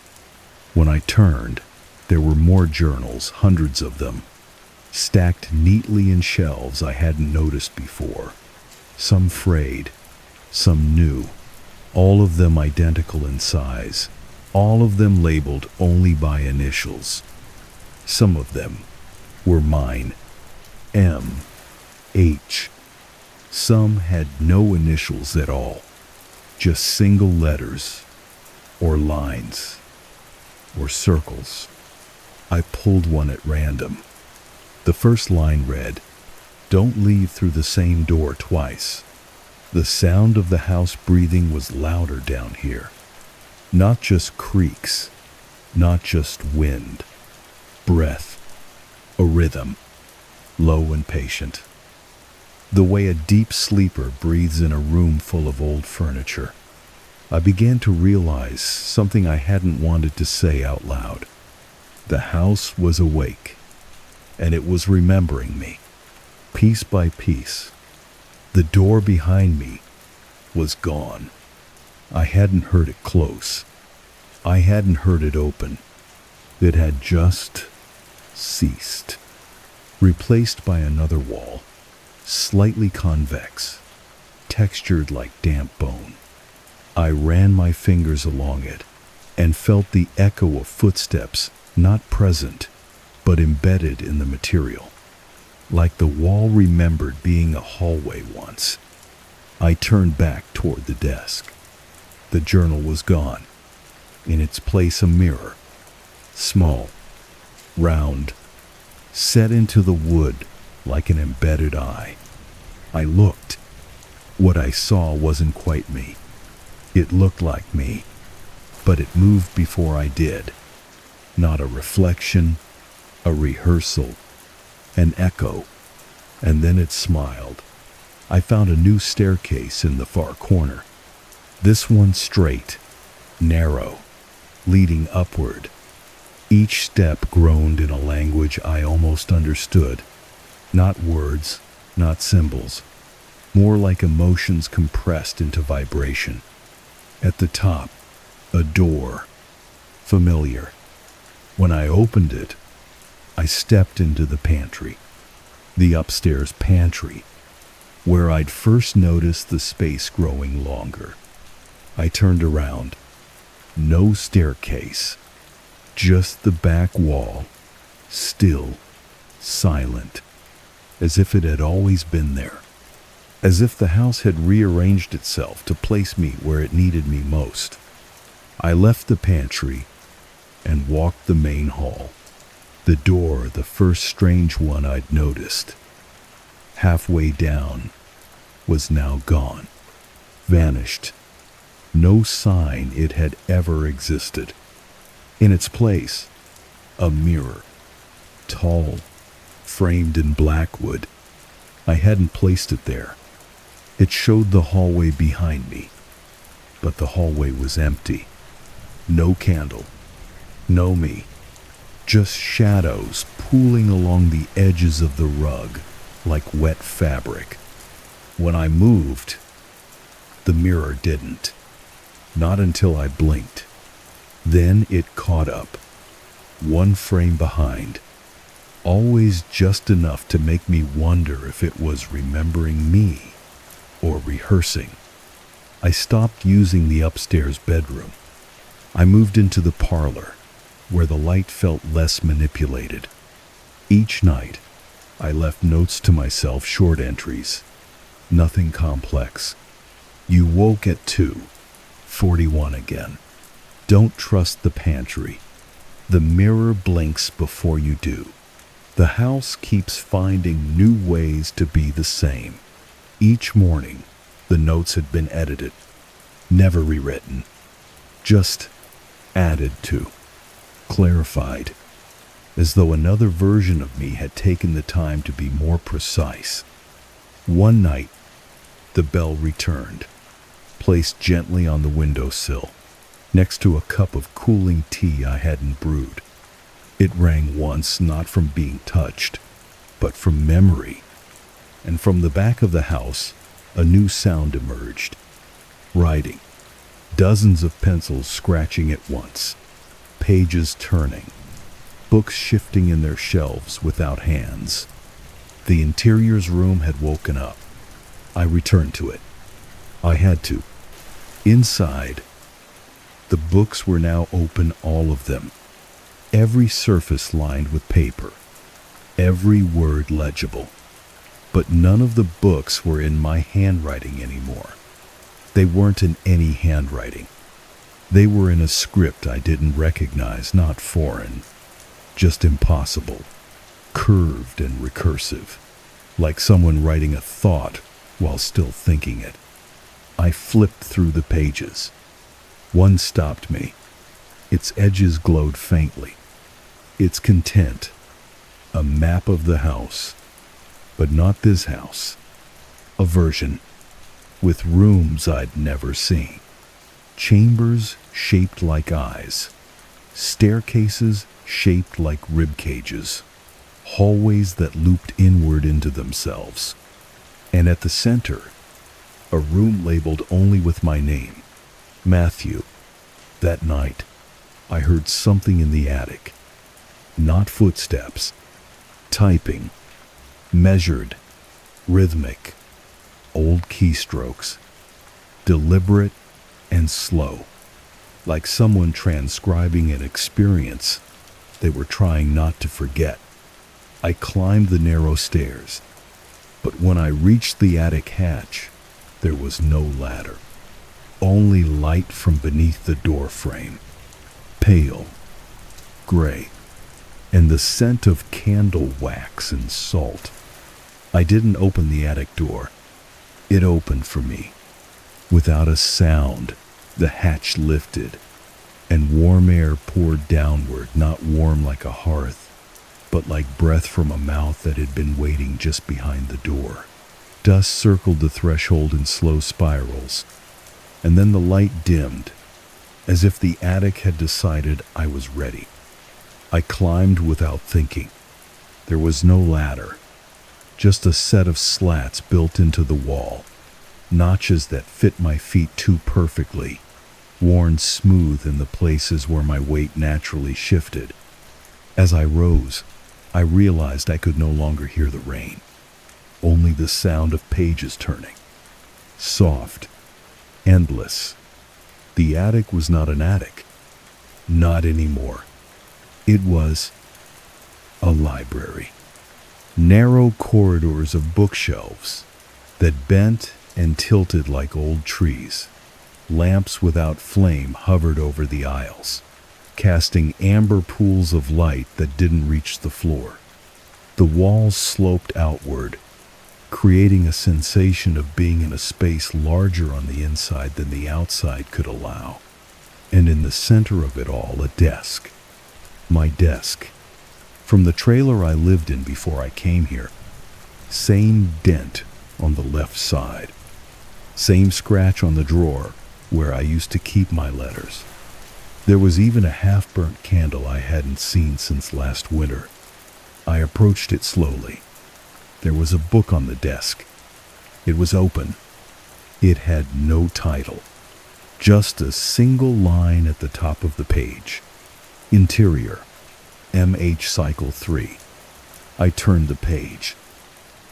When I turned, there were more journals, hundreds of them, stacked neatly in shelves I hadn't noticed before. Some frayed, some new, all of them identical in size, all of them labeled only by initials. Some of them were mine, M, H. Some had no initials at all, just single letters, or lines, or circles. I pulled one at random. The first line read, "Don't leave through the same door twice." The sound of the house breathing was louder down here. Not just creaks, not just wind, breath, a rhythm, low and patient. The way a deep sleeper breathes in a room full of old furniture. I began to realize something I hadn't wanted to say out loud. The house was awake, and it was remembering me, piece by piece. The door behind me was gone. I hadn't heard it close. I hadn't heard it open. It had just ceased, replaced by another wall, slightly convex, textured like damp bone. I ran my fingers along it and felt the echo of footsteps, not present, but embedded in the material, like the wall remembered being a hallway once. I turned back toward the desk. The journal was gone. In its place, a mirror, small, round, set into the wood like an embedded eye. I looked. What I saw wasn't quite me. It looked like me, but it moved before I did. Not a reflection, a rehearsal, an echo, and then it smiled. I found a new staircase in the far corner. This one straight, narrow, leading upward. Each step groaned in a language I almost understood. Not words, not symbols, more like emotions compressed into vibration. At the top, a door, familiar. When I opened it, I stepped into the pantry, the upstairs pantry, where I'd first noticed the space growing longer. I turned around. No staircase, just the back wall, still, silent, as if it had always been there, as if the house had rearranged itself to place me where it needed me most. I left the pantry and walked the main hall. The door, the first strange one I'd noticed, halfway down, was now gone, vanished. No sign it had ever existed. In its place, a mirror, tall, framed in black wood. I hadn't placed it there. It showed the hallway behind me, but the hallway was empty. No candle, no me, just shadows pooling along the edges of the rug like wet fabric. When I moved, the mirror didn't. Not until I blinked. Then it caught up, one frame behind, always just enough to make me wonder if it was remembering me or rehearsing. I stopped using the upstairs bedroom. I moved into the parlor, where the light felt less manipulated. Each night, I left notes to myself, short entries, nothing complex. You woke at 2:41 again. Don't trust the pantry. The mirror blinks before you do. The house keeps finding new ways to be the same. Each morning, the notes had been edited, never rewritten, just added to, clarified, as though another version of me had taken the time to be more precise. One night, The bell returned, placed gently on the windowsill, next to a cup of cooling tea I hadn't brewed. It rang once, not from being touched, but from memory. And from the back of the house, a new sound emerged. Writing. Dozens of pencils scratching at once. Pages turning. Books shifting in their shelves without hands. The interior's room had woken up. I returned to it. I had to. Inside, the books were now open, all of them. Every surface lined with paper. Every word legible. But none of the books were in my handwriting anymore. They weren't in any handwriting. They were in a script I didn't recognize, not foreign, just impossible, curved and recursive, like someone writing a thought while still thinking it. I flipped through the pages. One stopped me. Its edges glowed faintly. Its content, a map of the house, but not this house. A version, with rooms I'd never seen. Chambers shaped like eyes. Staircases shaped like rib cages. Hallways that looped inward into themselves. And at the center, a room labeled only with my name, Matthew. That night, I heard something in the attic. Not footsteps. Typing. Measured. Rhythmic. Old keystrokes. Deliberate and slow. Like someone transcribing an experience they were trying not to forget. I climbed the narrow stairs. But when I reached the attic hatch, there was no ladder. Only light from beneath the door frame. Pale. Gray. And the scent of candle wax and salt. I didn't open the attic door. It opened for me. Without a sound, the hatch lifted, and warm air poured downward, not warm like a hearth, but like breath from a mouth that had been waiting just behind the door. Dust circled the threshold in slow spirals, and then the light dimmed, as if the attic had decided I was ready. I climbed without thinking. There was no ladder, just a set of slats built into the wall, notches that fit my feet too perfectly, worn smooth in the places where my weight naturally shifted. As I rose, I realized I could no longer hear the rain, only the sound of pages turning. Soft, endless. The attic was not an attic. Not anymore. It was a library. Narrow corridors of bookshelves that bent and tilted like old trees. Lamps without flame hovered over the aisles, casting amber pools of light that didn't reach the floor. The walls sloped outward, creating a sensation of being in a space larger on the inside than the outside could allow. And in the center of it all, a desk. My desk. From the trailer I lived in before I came here. Same dent on the left side. Same scratch on the drawer where I used to keep my letters. There was even a half-burnt candle I hadn't seen since last winter. I approached it slowly. There was a book on the desk. It was open. It had no title. Just a single line at the top of the page. Interior. MH Cycle 3. I turned the page.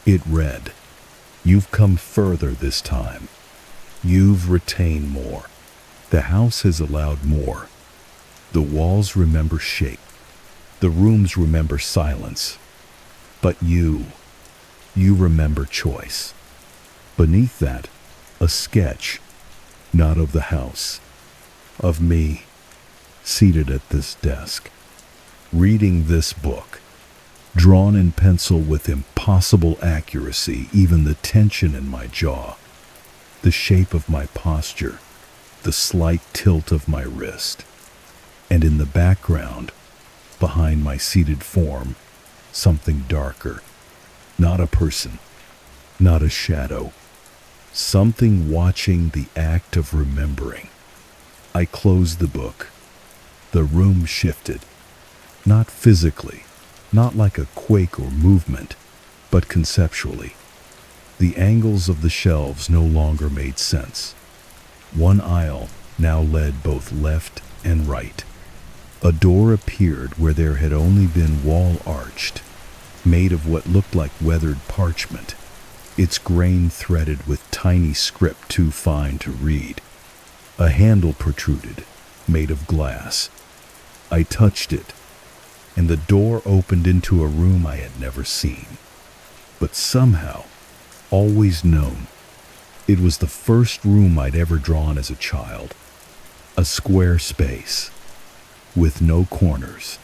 It read, "You've come further this time. You've retained more. The house has allowed more. The walls remember shape. The rooms remember silence. But you remember choice." Beneath that, a sketch, not of the house, of me, seated at this desk, reading this book, drawn in pencil with impossible accuracy, even the tension in my jaw, the shape of my posture, the slight tilt of my wrist. And in the background, behind my seated form, something darker. Not a person, not a shadow, Something watching the act of remembering. I closed the book. The room shifted. Not physically, not like a quake or movement, but conceptually. The angles of the shelves no longer made sense. One aisle now led both left and right. A door appeared where there had only been wall arched, made of what looked like weathered parchment, its grain threaded with tiny script too fine to read. A handle protruded, made of glass. I touched it, and the door opened into a room I had never seen, but somehow always known. It was the first room I'd ever drawn as a child. A square space, with no corners.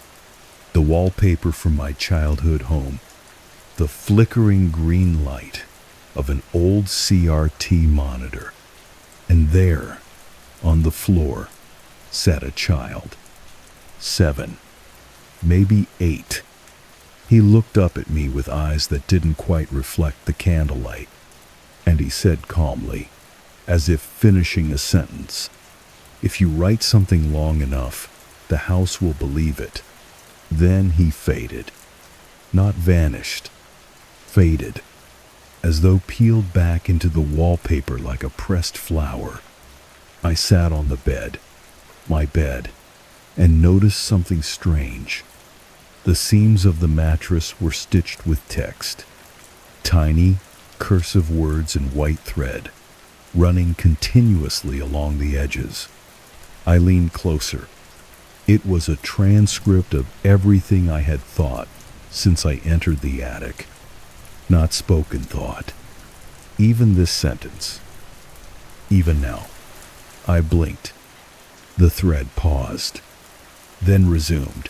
The wallpaper from my childhood home. The flickering green light of an old CRT monitor. And there, on the floor, sat a child. 7, maybe 8. He looked up at me with eyes that didn't quite reflect the candlelight, and he said calmly, as if finishing a sentence, "If you write something long enough, the house will believe it." Then he faded. Not vanished. Faded. As though peeled back into the wallpaper like a pressed flower. I sat on the bed, my bed, and noticed something strange. The seams of the mattress were stitched with text. Tiny, cursive words in white thread, running continuously along the edges. I leaned closer. It was a transcript of everything I had thought since I entered the attic. Not spoken thought. Even this sentence. Even now. I blinked. The thread paused, then resumed,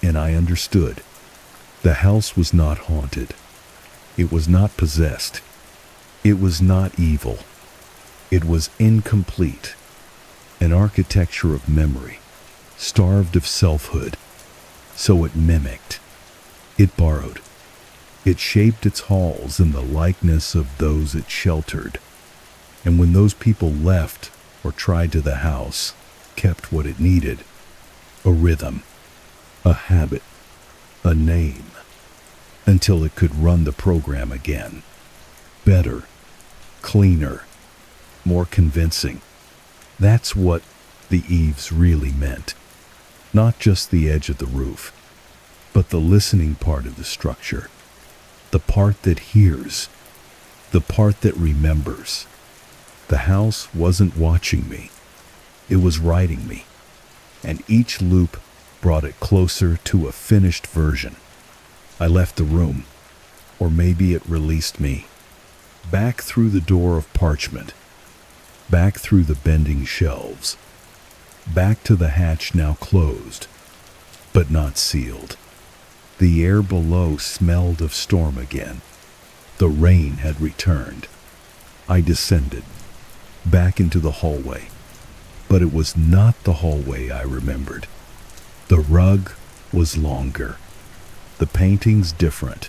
and I understood. The house was not haunted. It was not possessed. It was not evil. It was incomplete. An architecture of memory, starved of selfhood. So it mimicked. It borrowed. It shaped its halls in the likeness of those it sheltered. And when those people left or tried to the house, kept what it needed. A rhythm, a habit, a name, until it could run the program again. Better, cleaner, more convincing. That's what the eaves really meant. Not just the edge of the roof, but the listening part of the structure. The part that hears, the part that remembers. The house wasn't watching me. It was writing me, and each loop brought it closer to a finished version. I left the room, or maybe it released me, back through the door of parchment, back through the bending shelves, back to the hatch now closed, but not sealed. The air below smelled of storm again. The rain had returned. I descended, back into the hallway. But it was not the hallway I remembered. The rug was longer. The paintings different.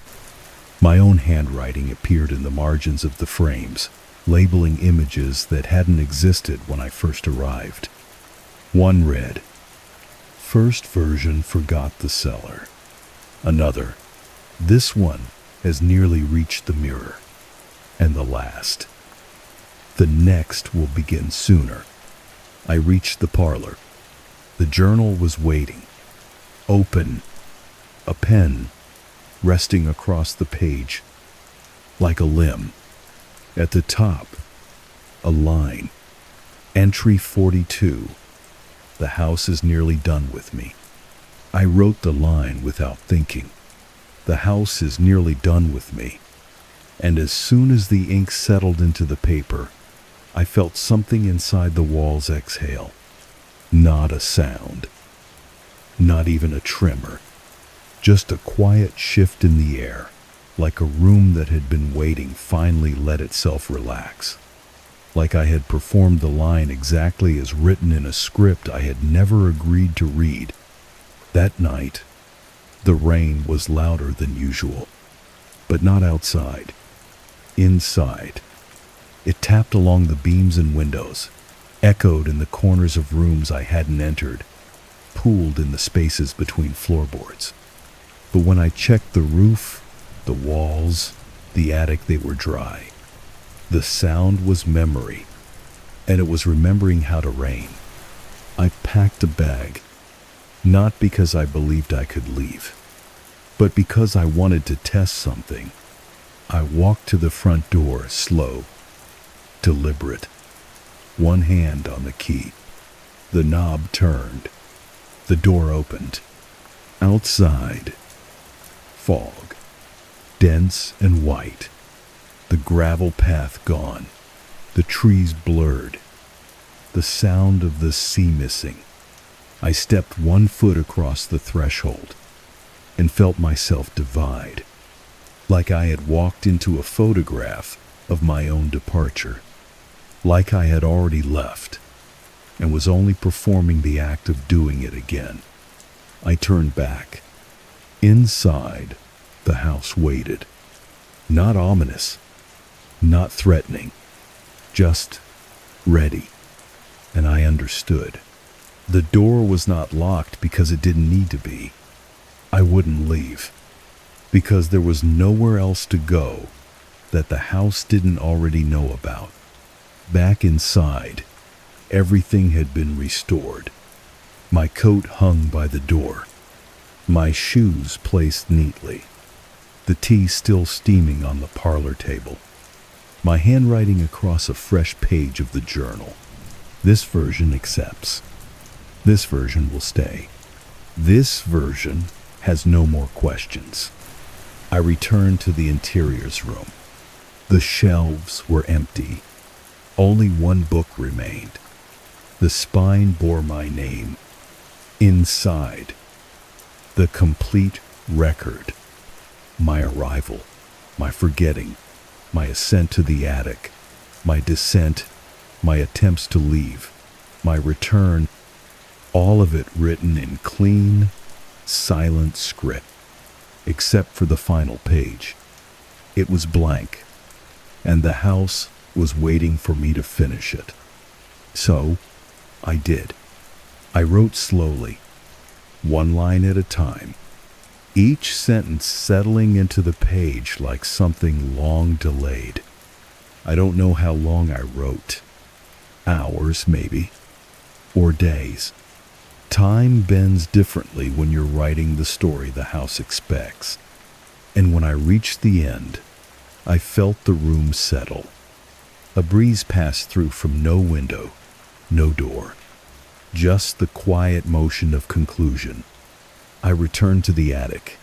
My own handwriting appeared in the margins of the frames, labeling images that hadn't existed when I first arrived. One read, "First version forgot the cellar." Another, "This one has nearly reached the mirror." And the last, "The next will begin sooner." I reached the parlor. The journal was waiting, open, a pen resting across the page like a limb. At the top, a line, entry 42, "The house is nearly done with me." I wrote the line without thinking. The house is nearly done with me. And as soon as the ink settled into the paper, I felt something inside the walls exhale. Not a sound. Not even a tremor. Just a quiet shift in the air, like a room that had been waiting finally let itself relax. Like I had performed the line exactly as written in a script I had never agreed to read. That night, the rain was louder than usual, but not outside. Inside. It tapped along the beams and windows, echoed in the corners of rooms I hadn't entered, pooled in the spaces between floorboards. But when I checked the roof, the walls, the attic, they were dry. The sound was memory, and it was remembering how to rain. I packed a bag, not because I believed I could leave, but because I wanted to test something. I walked to the front door, slow, deliberate, one hand on the key. The knob turned. The door opened. Outside, fog, dense and white. The gravel path gone. The trees blurred. The sound of the sea missing. I stepped 1 foot across the threshold and felt myself divide, like I had walked into a photograph of my own departure, like I had already left and was only performing the act of doing it again. I turned back. Inside, the house waited. Not ominous, not threatening, just ready. And I understood. The door was not locked because it didn't need to be. I wouldn't leave, because there was nowhere else to go that the house didn't already know about. Back inside, everything had been restored. My coat hung by the door, my shoes placed neatly, the tea still steaming on the parlor table, my handwriting across a fresh page of the journal. This version accepts. This version will stay. This version has no more questions. I returned to the interiors room. The shelves were empty. Only one book remained. The spine bore my name. Inside, the complete record. My arrival, my forgetting, my ascent to the attic, my descent, my attempts to leave, my return, all of it written in clean, silent script, except for the final page. It was blank, and the house was waiting for me to finish it. So, I did. I wrote slowly, one line at a time, each sentence settling into the page like something long delayed. I don't know how long I wrote. Hours, maybe, or days. Time bends differently when you're writing the story the house expects. And when I reached the end, I felt the room settle. A breeze passed through from no window, no door. Just the quiet motion of conclusion. I returned to the attic.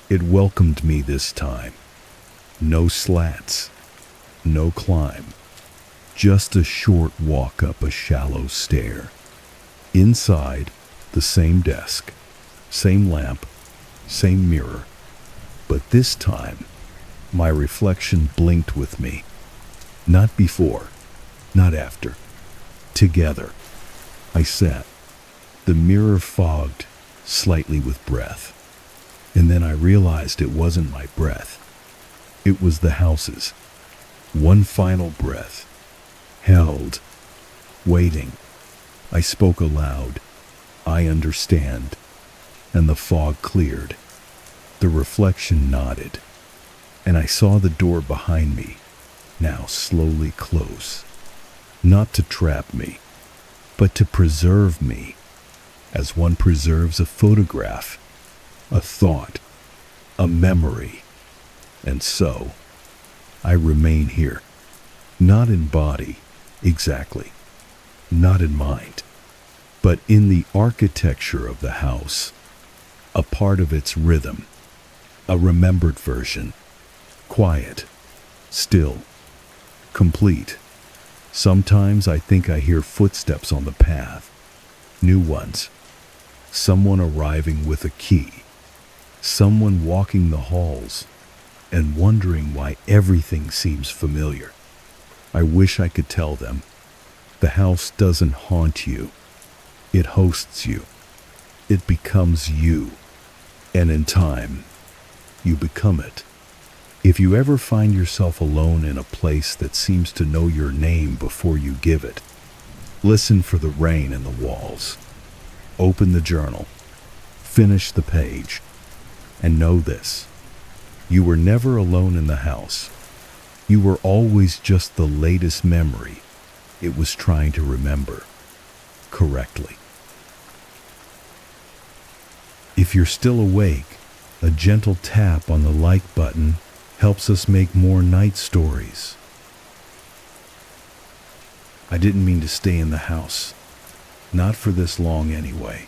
It welcomed me this time. No slats, no climb. Just a short walk up a shallow stair. Inside, the same desk, same lamp, same mirror. But this time, my reflection blinked with me. Not before, not after. Together. I sat. The mirror fogged slightly with breath. And then I realized it wasn't my breath. It was the house's. One final breath. Held. Waiting. I spoke aloud. I understand. And the fog cleared. The reflection nodded. And I saw the door behind me, now slowly close. Not to trap me, but to preserve me, as one preserves a photograph, a thought, a memory. And so, I remain here, not in body, exactly, not in mind, but in the architecture of the house, a part of its rhythm, a remembered version, quiet, still, complete. Sometimes I think I hear footsteps on the path, new ones, someone arriving with a key, someone walking the halls, and wondering why everything seems familiar. I wish I could tell them, the house doesn't haunt you, it hosts you, it becomes you, and in time, you become it. If you ever find yourself alone in a place that seems to know your name before you give it, listen for the rain in the walls. Open the journal, finish the page, and know this: you were never alone in the house. You were always just the latest memory it was trying to remember correctly. If you're still awake, a gentle tap on the like button helps us make more night stories. I didn't mean to stay in the house. Not for this long anyway.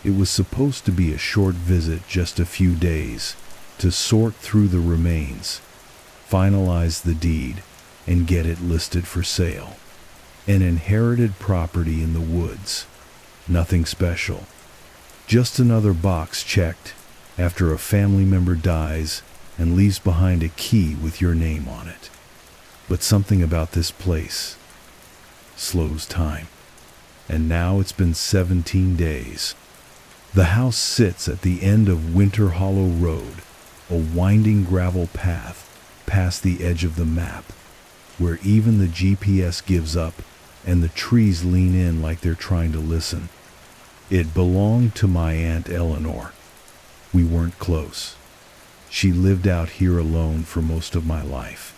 It was supposed to be a short visit, just a few days, to sort through the remains, finalize the deed, and get it listed for sale. An inherited property in the woods. Nothing special. Just another box checked after a family member dies and leaves behind a key with your name on it. But something about this place slows time. And now it's been 17 days. The house sits at the end of Winter Hollow Road, a winding gravel path past the edge of the map, where even the GPS gives up and the trees lean in like they're trying to listen. It belonged to my Aunt Eleanor. We weren't close. She lived out here alone for most of my life.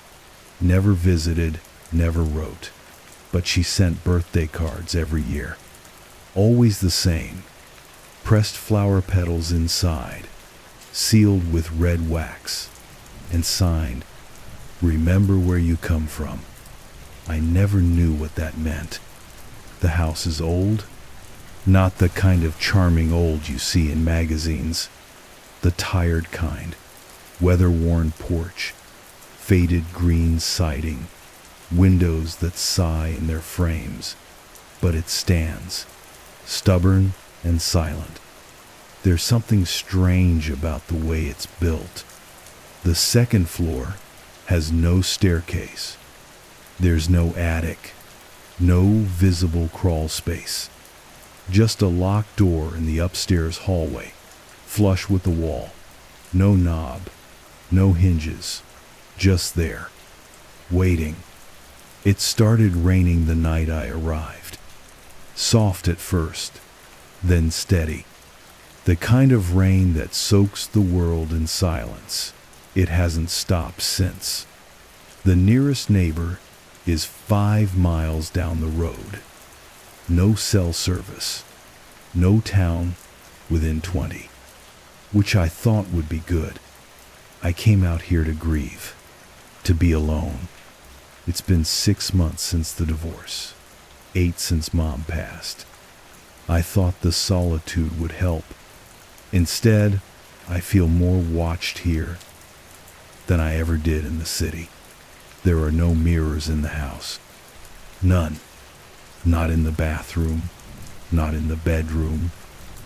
Never visited, never wrote. But she sent birthday cards every year. Always the same. Pressed flower petals inside, sealed with red wax, and signed, "Remember where you come from." I never knew what that meant. The house is old. Not the kind of charming old you see in magazines. The tired kind. Weather-worn porch, faded green siding, windows that sigh in their frames. But it stands, stubborn and silent. There's something strange about the way it's built. The second floor has no staircase. There's no attic, no visible crawl space. Just a locked door in the upstairs hallway, flush with the wall. No knob, no hinges, just there, waiting. It started raining the night I arrived. Soft at first, then steady. The kind of rain that soaks the world in silence. It hasn't stopped since. The nearest neighbor is 5 miles down the road. No cell service. No town within 20. Which I thought would be good. I came out here to grieve. To be alone. It's been 6 months since the divorce. 8 since Mom passed. I thought the solitude would help. Instead, I feel more watched here than I ever did in the city. There are no mirrors in the house. None. Not in the bathroom, not in the bedroom,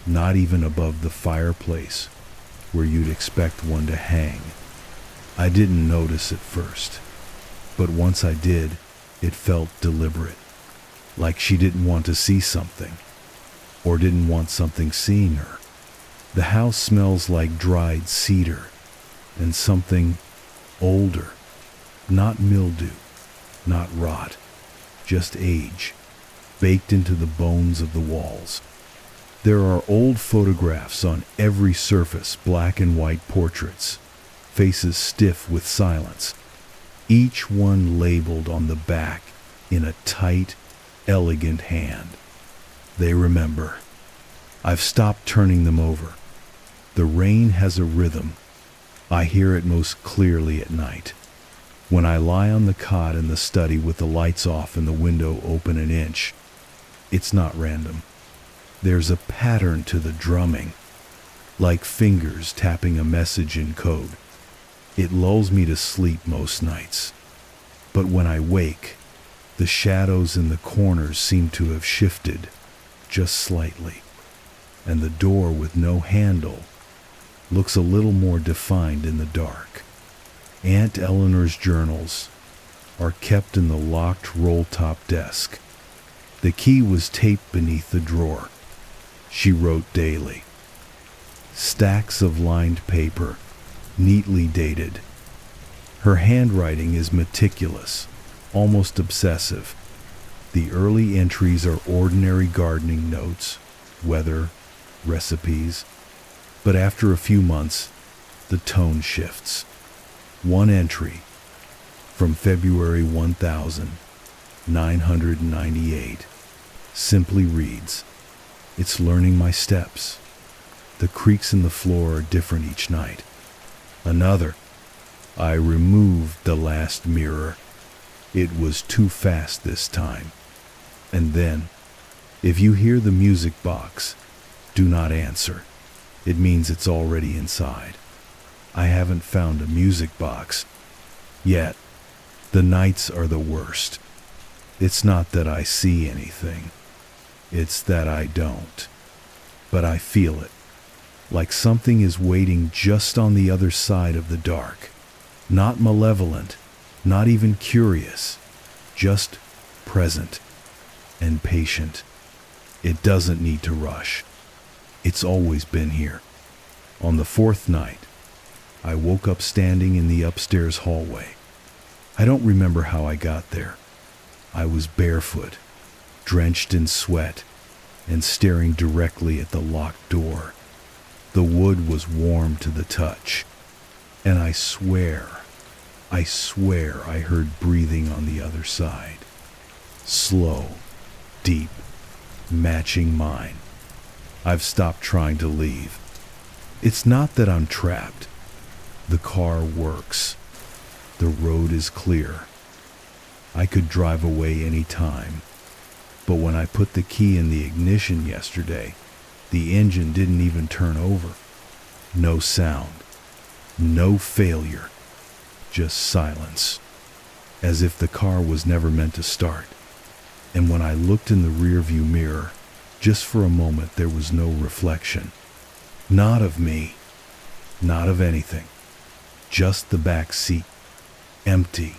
not even above the fireplace where you'd expect one to hang. I didn't notice at first, but once I did, it felt deliberate, like she didn't want to see something, or didn't want something seeing her. The house smells like dried cedar and something older, not mildew, not rot, just age, baked into the bones of the walls. There are old photographs on every surface, black and white portraits, faces stiff with silence, each one labeled on the back in a tight, elegant hand. They remember. I've stopped turning them over. The rain has a rhythm. I hear it most clearly at night. When I lie on the cot in the study with the lights off and the window open an inch, it's not random. There's a pattern to the drumming, like fingers tapping a message in code. It lulls me to sleep most nights. But when I wake, the shadows in the corners seem to have shifted, just slightly, and the door with no handle looks a little more defined in the dark. Aunt Eleanor's journals are kept in the locked roll-top desk. The key was taped beneath the drawer. She wrote daily. Stacks of lined paper, neatly dated. Her handwriting is meticulous, almost obsessive. The early entries are ordinary gardening notes, weather, recipes. But after a few months, the tone shifts. One entry from February 1998 simply reads, "It's learning my steps. The creaks in the floor are different each night." Another, "I removed the last mirror. It was too fast this time." And then, "If you hear the music box, do not answer. It means it's already inside." I haven't found a music box yet. The nights are the worst. It's not that I see anything. It's that I don't. But I feel it, like something is waiting just on the other side of the dark. Not malevolent, not even curious, just present and patient. It doesn't need to rush. It's always been here. On the fourth night, I woke up standing in the upstairs hallway. I don't remember how I got there. I was barefoot, drenched in sweat, and staring directly at the locked door. The wood was warm to the touch, and I swear I heard breathing on the other side. Slow, deep, matching mine. I've stopped trying to leave. It's not that I'm trapped. The car works. The road is clear. I could drive away any time. But when I put the key in the ignition yesterday, the engine didn't even turn over. No sound. No failure. Just silence. As if the car was never meant to start. And when I looked in the rearview mirror, just for a moment there was no reflection. Not of me. Not of anything. Just the back seat. Empty.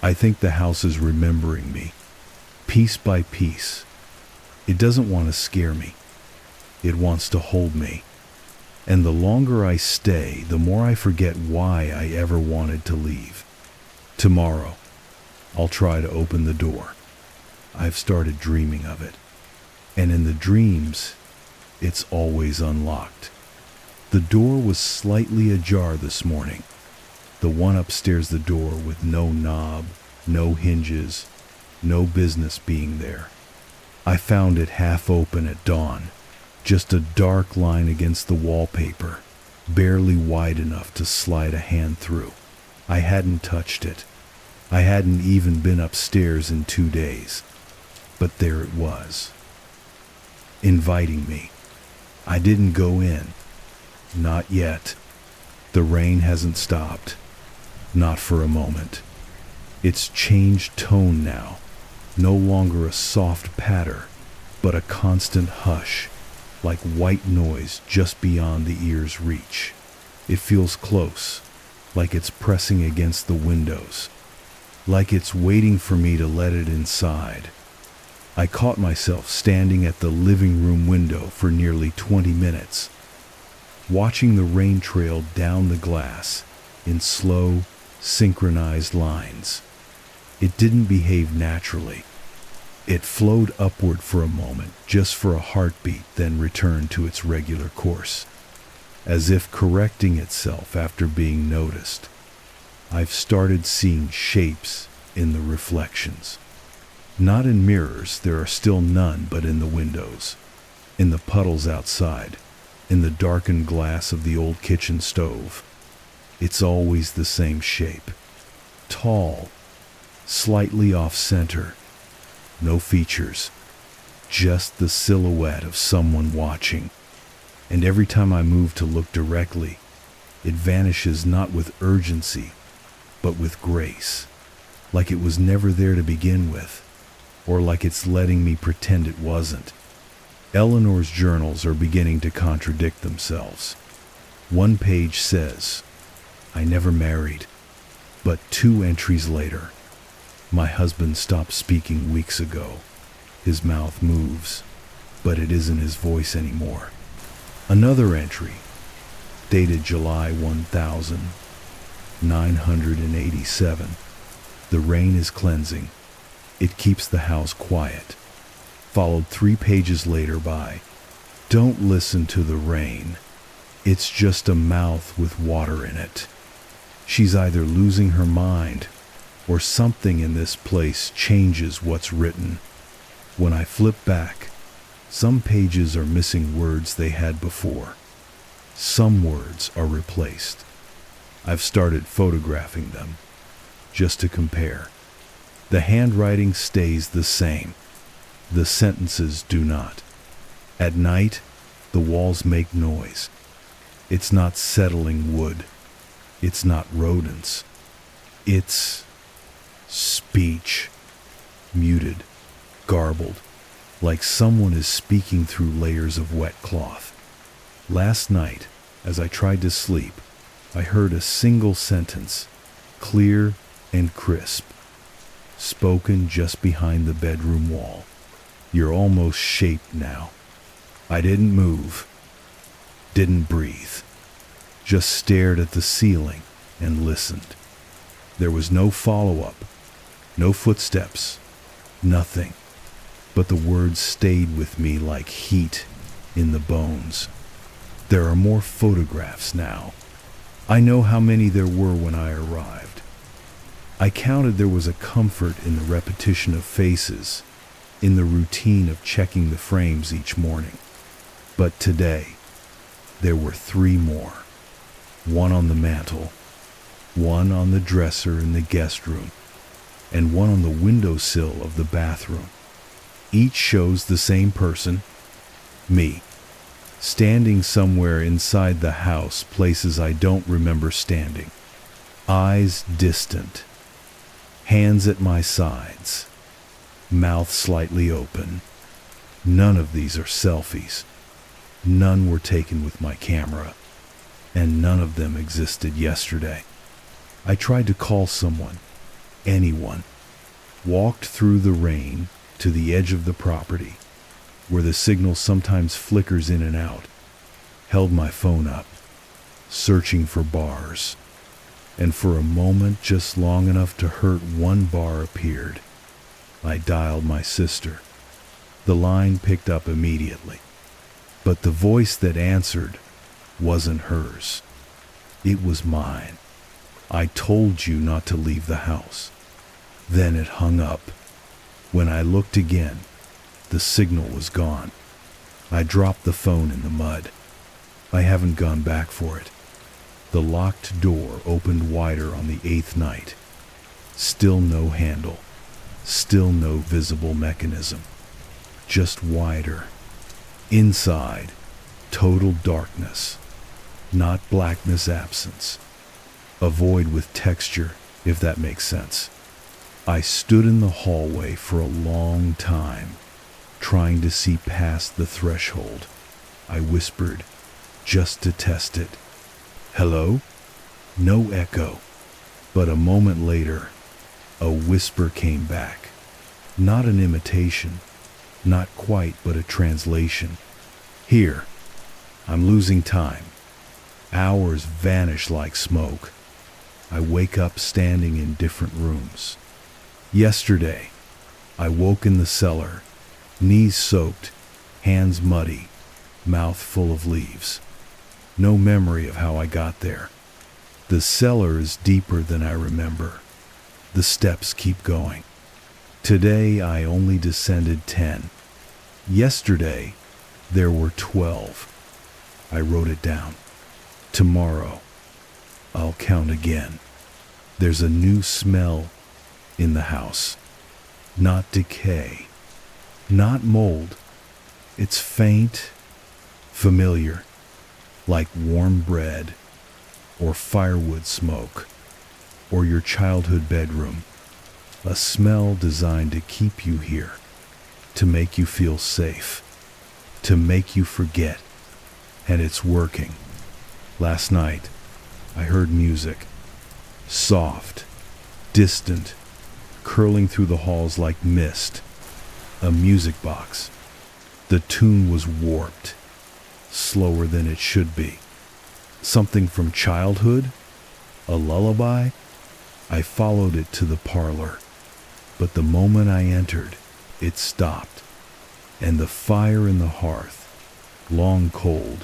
I think the house is remembering me. Piece by piece. It doesn't want to scare me. It wants to hold me. And the longer I stay, the more I forget why I ever wanted to leave. Tomorrow, I'll try to open the door. I've started dreaming of it. And in the dreams, it's always unlocked. The door was slightly ajar this morning. The one upstairs the door with no knob, no hinges, no business being there. I found it half open at dawn, just a dark line against the wallpaper, barely wide enough to slide a hand through. I hadn't touched it. I hadn't even been upstairs in 2 days. But there it was, inviting me. I didn't go in. Not yet. The rain hasn't stopped. Not for a moment. It's changed tone now. No longer a soft patter, but a constant hush, like white noise just beyond the ear's reach. It feels close, like it's pressing against the windows, like it's waiting for me to let it inside. I caught myself standing at the living room window for nearly 20 minutes, watching the rain trail down the glass in slow, synchronized lines. It didn't behave naturally. It flowed upward for a moment, just for a heartbeat, then returned to its regular course, as if correcting itself after being noticed. I've started seeing shapes in the reflections. Not in mirrors, there are still none, but in the windows, in the puddles outside, in the darkened glass of the old kitchen stove. It's always the same shape. Tall, slightly off-center, no features, just the silhouette of someone watching. And every time I move to look directly, it vanishes not with urgency, but with grace, like it was never there to begin with, or like it's letting me pretend it wasn't. Eleanor's journals are beginning to contradict themselves. One page says, "I never married," but 2 entries later, "My husband stopped speaking weeks ago. His mouth moves, but it isn't his voice anymore." Another entry, dated July 1000, 987. The rain is cleansing. It keeps the house quiet. Followed 3 pages later by, don't listen to the rain. It's just a mouth with water in it. She's either losing her mind or something in this place changes what's written. When I flip back, some pages are missing words they had before. Some words are replaced. I've started photographing them, just to compare. The handwriting stays the same. The sentences do not. At night, the walls make noise. It's not settling wood. It's not rodents. It's speech. Muted, garbled, like someone is speaking through layers of wet cloth. Last night, as I tried to sleep, I heard a single sentence, clear and crisp, spoken just behind the bedroom wall. You're almost shaped now. I didn't move, didn't breathe, just stared at the ceiling and listened. There was no follow-up, no footsteps, nothing, but the words stayed with me like heat in the bones. There are more photographs now. I know how many there were when I arrived. I counted. There was a comfort in the repetition of faces, in the routine of checking the frames each morning. But today, there were 3 more. One on the mantel, one on the dresser in the guest room, and one on the windowsill of the bathroom. Each shows the same person, me, standing somewhere inside the house, places I don't remember standing. Eyes distant, hands at my sides, mouth slightly open. None of these are selfies. None were taken with my camera, and none of them existed yesterday. I tried to call someone, anyone, walked through the rain to the edge of the property, where the signal sometimes flickers in and out, held my phone up, searching for bars, and for a moment, just long enough to hurt, one bar appeared. I dialed my sister. The line picked up immediately, but the voice that answered wasn't hers. It was mine. I told you not to leave the house. Then it hung up. When I looked again, the signal was gone. I dropped the phone in the mud. I haven't gone back for it. The locked door opened wider on the 8th night. Still no handle. Still no visible mechanism. Just wider. Inside, total darkness. Not blackness, absence. A void with texture, if that makes sense. I stood in the hallway for a long time, trying to see past the threshold. I whispered, just to test it. Hello? No echo. But a moment later, a whisper came back. Not an imitation, not quite, but a translation. Here, I'm losing time. Hours vanish like smoke. I wake up standing in different rooms. Yesterday, I woke in the cellar, knees soaked, hands muddy, mouth full of leaves. No memory of how I got there. The cellar is deeper than I remember. The steps keep going. Today, I only descended 10. Yesterday, there were 12. I wrote it down. Tomorrow, I'll count again. There's a new smell in the house. Not decay, not mold. It's faint, familiar, like warm bread or firewood smoke or your childhood bedroom. A smell designed to keep you here, to make you feel safe, to make you forget. And it's working. Last night, I heard music. Soft, distant, curling through the halls like mist. A music box. The tune was warped, slower than it should be. Something from childhood? A lullaby? I followed it to the parlor, but the moment I entered, it stopped, and the fire in the hearth, long cold,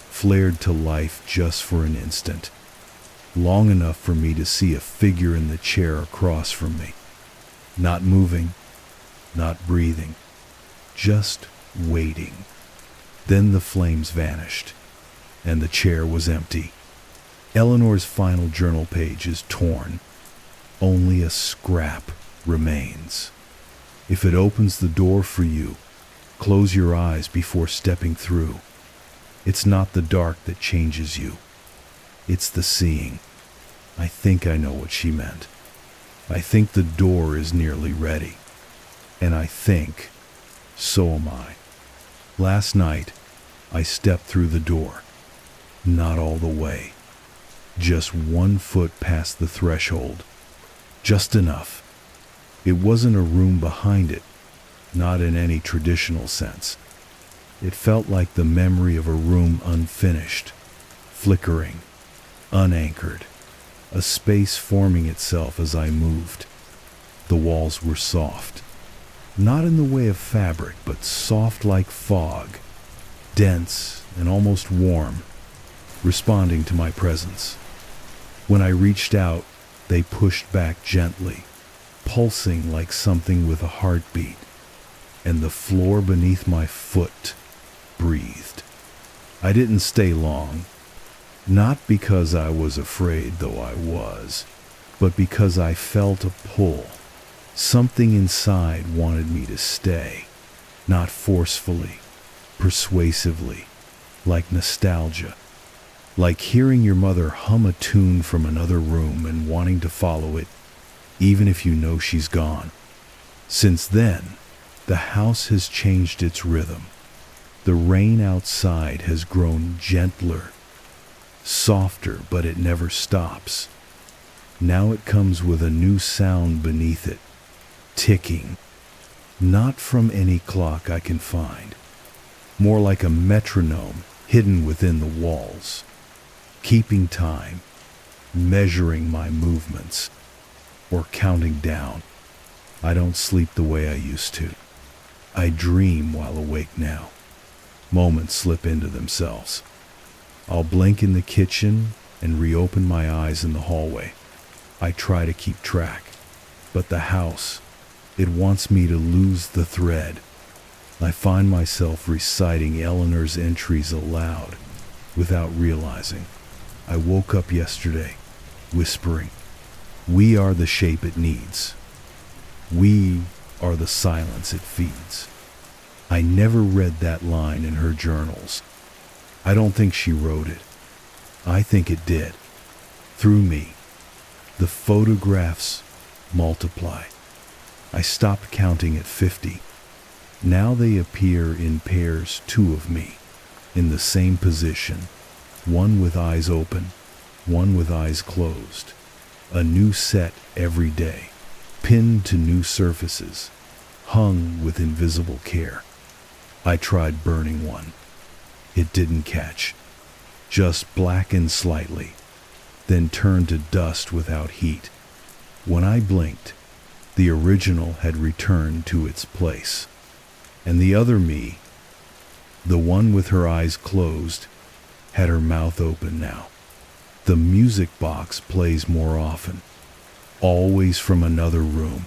flared to life just for an instant, long enough for me to see a figure in the chair across from me, not moving, not breathing, just waiting. Then the flames vanished, and the chair was empty. Eleanor's final journal page is torn. Only a scrap remains. If it opens the door for you, close your eyes before stepping through. It's not the dark that changes you. It's the seeing. I think I know what she meant. I think the door is nearly ready. And I think, so am I. Last night, I stepped through the door. Not all the way. Just 1 foot past the threshold. Just enough. It wasn't a room behind it, not in any traditional sense. It felt like the memory of a room unfinished, flickering, unanchored, a space forming itself as I moved. The walls were soft, not in the way of fabric, but soft like fog, dense and almost warm, responding to my presence. When I reached out, they pushed back gently, pulsing like something with a heartbeat, and the floor beneath my foot breathed. I didn't stay long, not because I was afraid, though I was, but because I felt a pull. Something inside wanted me to stay, not forcefully, persuasively, like nostalgia. Like hearing your mother hum a tune from another room and wanting to follow it, even if you know she's gone. Since then, the house has changed its rhythm. The rain outside has grown gentler, softer, but it never stops. Now it comes with a new sound beneath it, ticking, not from any clock I can find, more like a metronome hidden within the walls, keeping time, measuring my movements, or counting down. I don't sleep the way I used to. I dream while awake now. Moments slip into themselves. I'll blink in the kitchen and reopen my eyes in the hallway. I try to keep track, but the house, it wants me to lose the thread. I find myself reciting Eleanor's entries aloud without realizing. I woke up yesterday, whispering, "We are the shape it needs. We are the silence it feeds." I never read that line in her journals. I don't think she wrote it. I think it did. Through me, the photographs multiply. I stopped counting at 50. Now they appear in pairs, 2 of me, in the same position, one with eyes open, one with eyes closed. A new set every day, pinned to new surfaces, hung with invisible care. I tried burning one. It didn't catch, just blackened slightly, then turned to dust without heat. When I blinked, the original had returned to its place. And the other me, the one with her eyes closed, had her mouth open now. The music box plays more often, always from another room,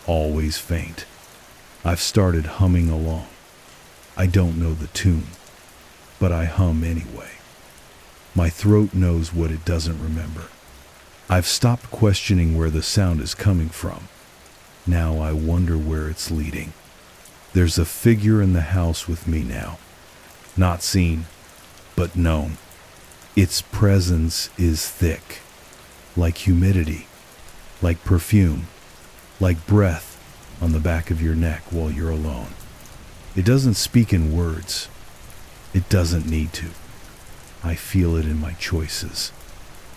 always faint. I've started humming along. I don't know the tune, but I hum anyway. My throat knows what it doesn't remember. I've stopped questioning where the sound is coming from. Now I wonder where it's leading. There's a figure in the house with me now, not seen, but known. Its presence is thick, like humidity, like perfume, like breath on the back of your neck while you're alone. It doesn't speak in words. It doesn't need to. I feel it in my choices.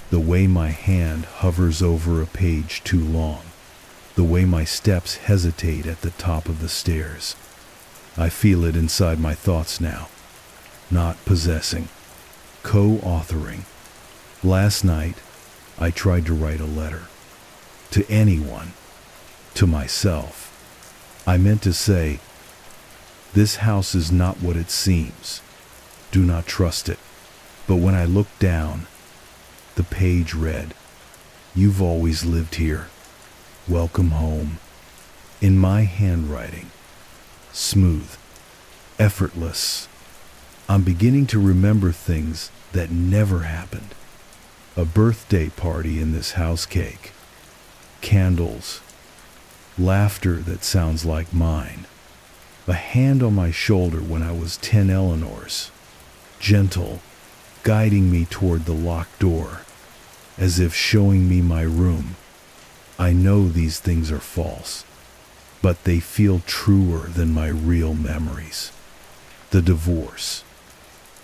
The way my hand hovers over a page too long. The way my steps hesitate at the top of the stairs. I feel it inside my thoughts now. Not possessing. Co-authoring. Last night, I tried to write a letter. To anyone. To myself. I meant to say, "This house is not what it seems. Do not trust it." But when I looked down, the page read, "You've always lived here. Welcome home." In my handwriting. Smooth. Effortless. I'm beginning to remember things that never happened. A birthday party in this house cake. Candles. Laughter that sounds like mine. A hand on my shoulder when I was 10 Eleanor's. Gentle, guiding me toward the locked door, as if showing me my room. I know these things are false, but they feel truer than my real memories. The divorce,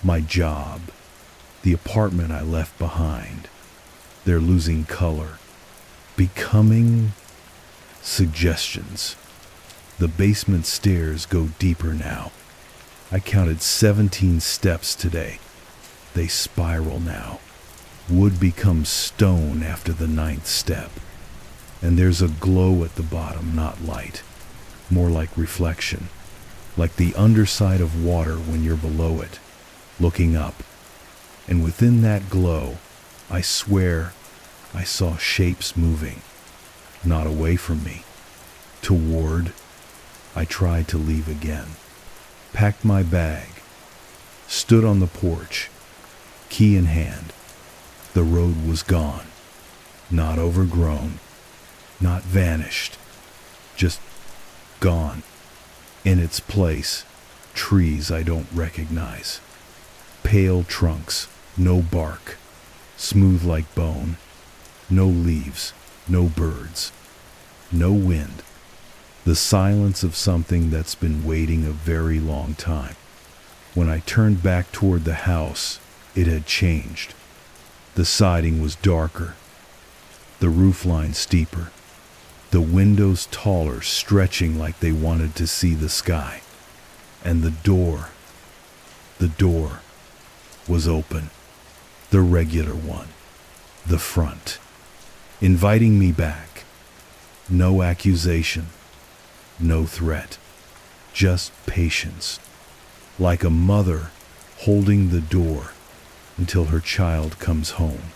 my job, the apartment I left behind. They're losing color, becoming suggestions. The basement stairs go deeper now. I counted 17 steps today. They spiral now. Wood becomes stone after the 9th step. And there's a glow at the bottom, not light. More like reflection. Like the underside of water when you're below it, looking up. And within that glow, I swear I saw shapes moving. Not away from me. Toward. I tried to leave again. Packed my bag. Stood on the porch. Key in hand. The road was gone. Not overgrown. Not vanished. Just gone. In its place, trees I don't recognize. Pale trunks, no bark. Smooth like bone. No leaves, no birds. No wind. The silence of something that's been waiting a very long time. When I turned back toward the house, it had changed. The siding was darker. The roofline steeper. The windows taller, stretching like they wanted to see the sky. And the door was open. The regular one. The front. Inviting me back. No accusation. No threat. Just patience. Like a mother holding the door until her child comes home.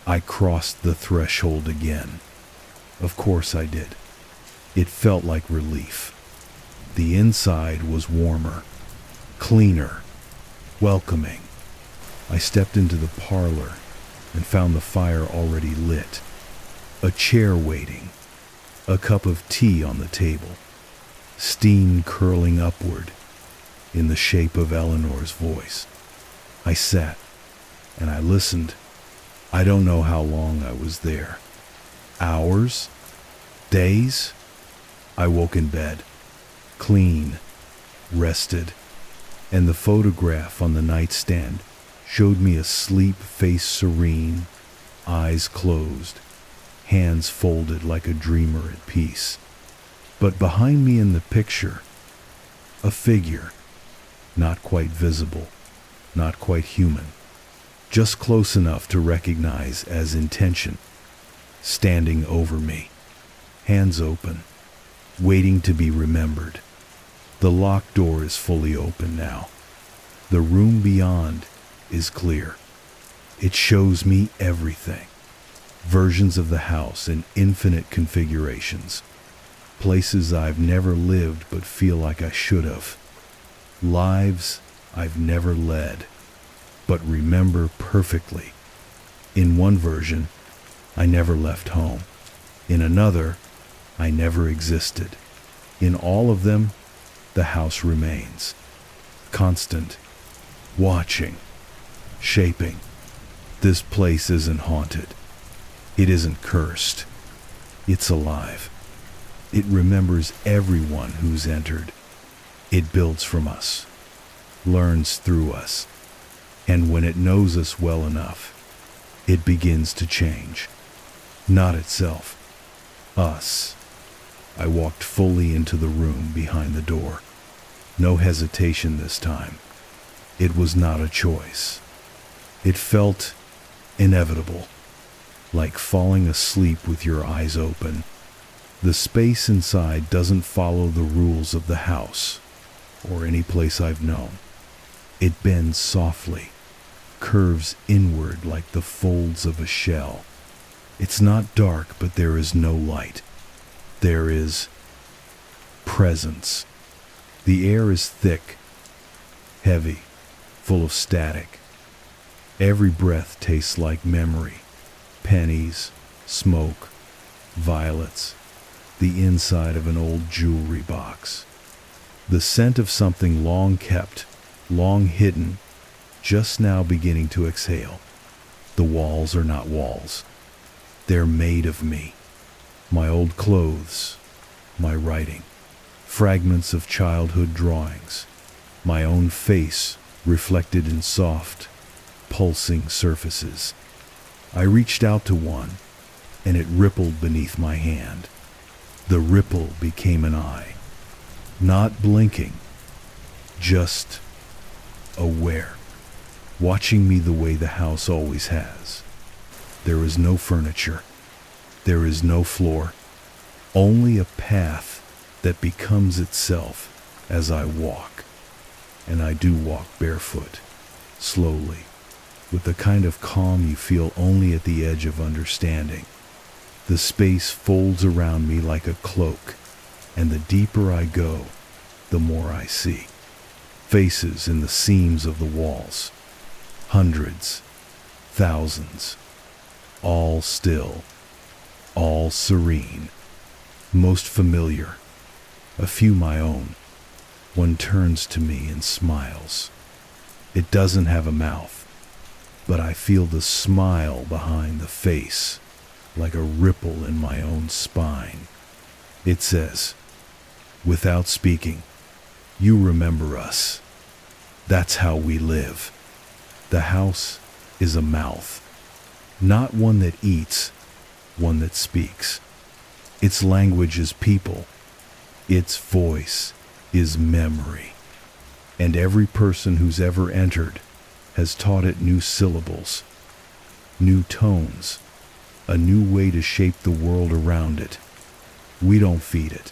I crossed the threshold again. Of course I did. It felt like relief. The inside was warmer, cleaner, welcoming. I stepped into the parlor and found the fire already lit. A chair waiting. A cup of tea on the table. Steam curling upward in the shape of Eleanor's voice. I sat and I listened. I don't know how long I was there. Hours? Days? I woke in bed, clean, rested, and the photograph on the nightstand showed me asleep, face serene, eyes closed, hands folded like a dreamer at peace. But behind me in the picture, a figure, not quite visible, not quite human, just close enough to recognize as intention, standing over me, hands open, waiting to be remembered. The locked door is fully open now. The room beyond is clear. It shows me everything. Versions of the house in infinite configurations. Places I've never lived but feel like I should have. Lives I've never led, but remember perfectly. In one version, I never left home. In another, I never existed. In all of them, the house remains. Constant. Watching. Shaping. This place isn't haunted. It isn't cursed. It's alive. It remembers everyone who's entered. It builds from us. Learns through us. And when it knows us well enough, it begins to change. Not itself. Us. I walked fully into the room behind the door. No hesitation this time. It was not a choice. It felt inevitable. like falling asleep with your eyes open. The space inside doesn't follow the rules of the house or any place I've known. It bends softly, curves inward like the folds of a shell. It's not dark, but there is no light. There is presence. The air is thick, heavy, full of static. Every breath tastes like memory, pennies, smoke, violets, the inside of an old jewelry box. The scent of something long kept, long hidden, just now beginning to exhale. The walls are not walls. They're made of me. My old clothes, my writing, fragments of childhood drawings, my own face reflected in soft, pulsing surfaces. I reached out to one, and it rippled beneath my hand. The ripple became an eye, not blinking, just aware, watching me the way the house always has. There is no furniture. There is no floor. Only a path that becomes itself as I walk. And I do walk barefoot, slowly, with the kind of calm you feel only at the edge of understanding. The space folds around me like a cloak, and the deeper I go, the more I see. Faces in the seams of the walls. Hundreds, thousands, all still, all serene, most familiar, a few my own. One turns to me and smiles. It doesn't have a mouth, but I feel the smile behind the face, like a ripple in my own spine. It says, without speaking, "You remember us. That's how we live." The house is a mouth, not one that eats, one that speaks. Its language is people. Its voice is memory. And every person who's ever entered has taught it new syllables, new tones, a new way to shape the world around it. We don't feed it.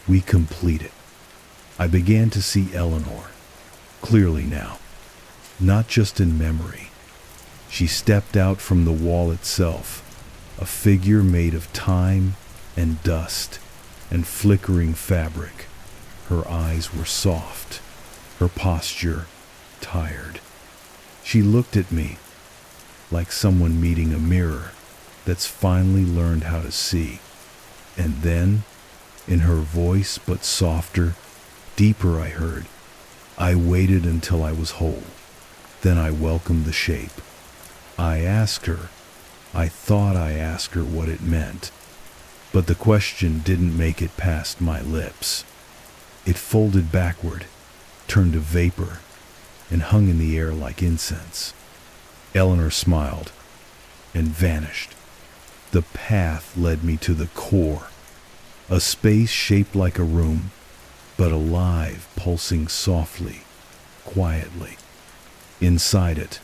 We complete it. I began to see Eleanor clearly now, not just in memory. She stepped out from the wall itself, a figure made of time and dust and flickering fabric. Her eyes were soft, her posture tired. She looked at me like someone meeting a mirror that's finally learned how to see. And then, in her voice but softer, deeper, I heard, "I waited until I was whole. Then I welcomed the shape." I thought I asked her what it meant, but the question didn't make it past my lips. It folded backward, turned to vapor, and hung in the air like incense. Eleanor smiled and vanished. The path led me to the core, a space shaped like a room, but alive, pulsing softly, quietly. Inside it,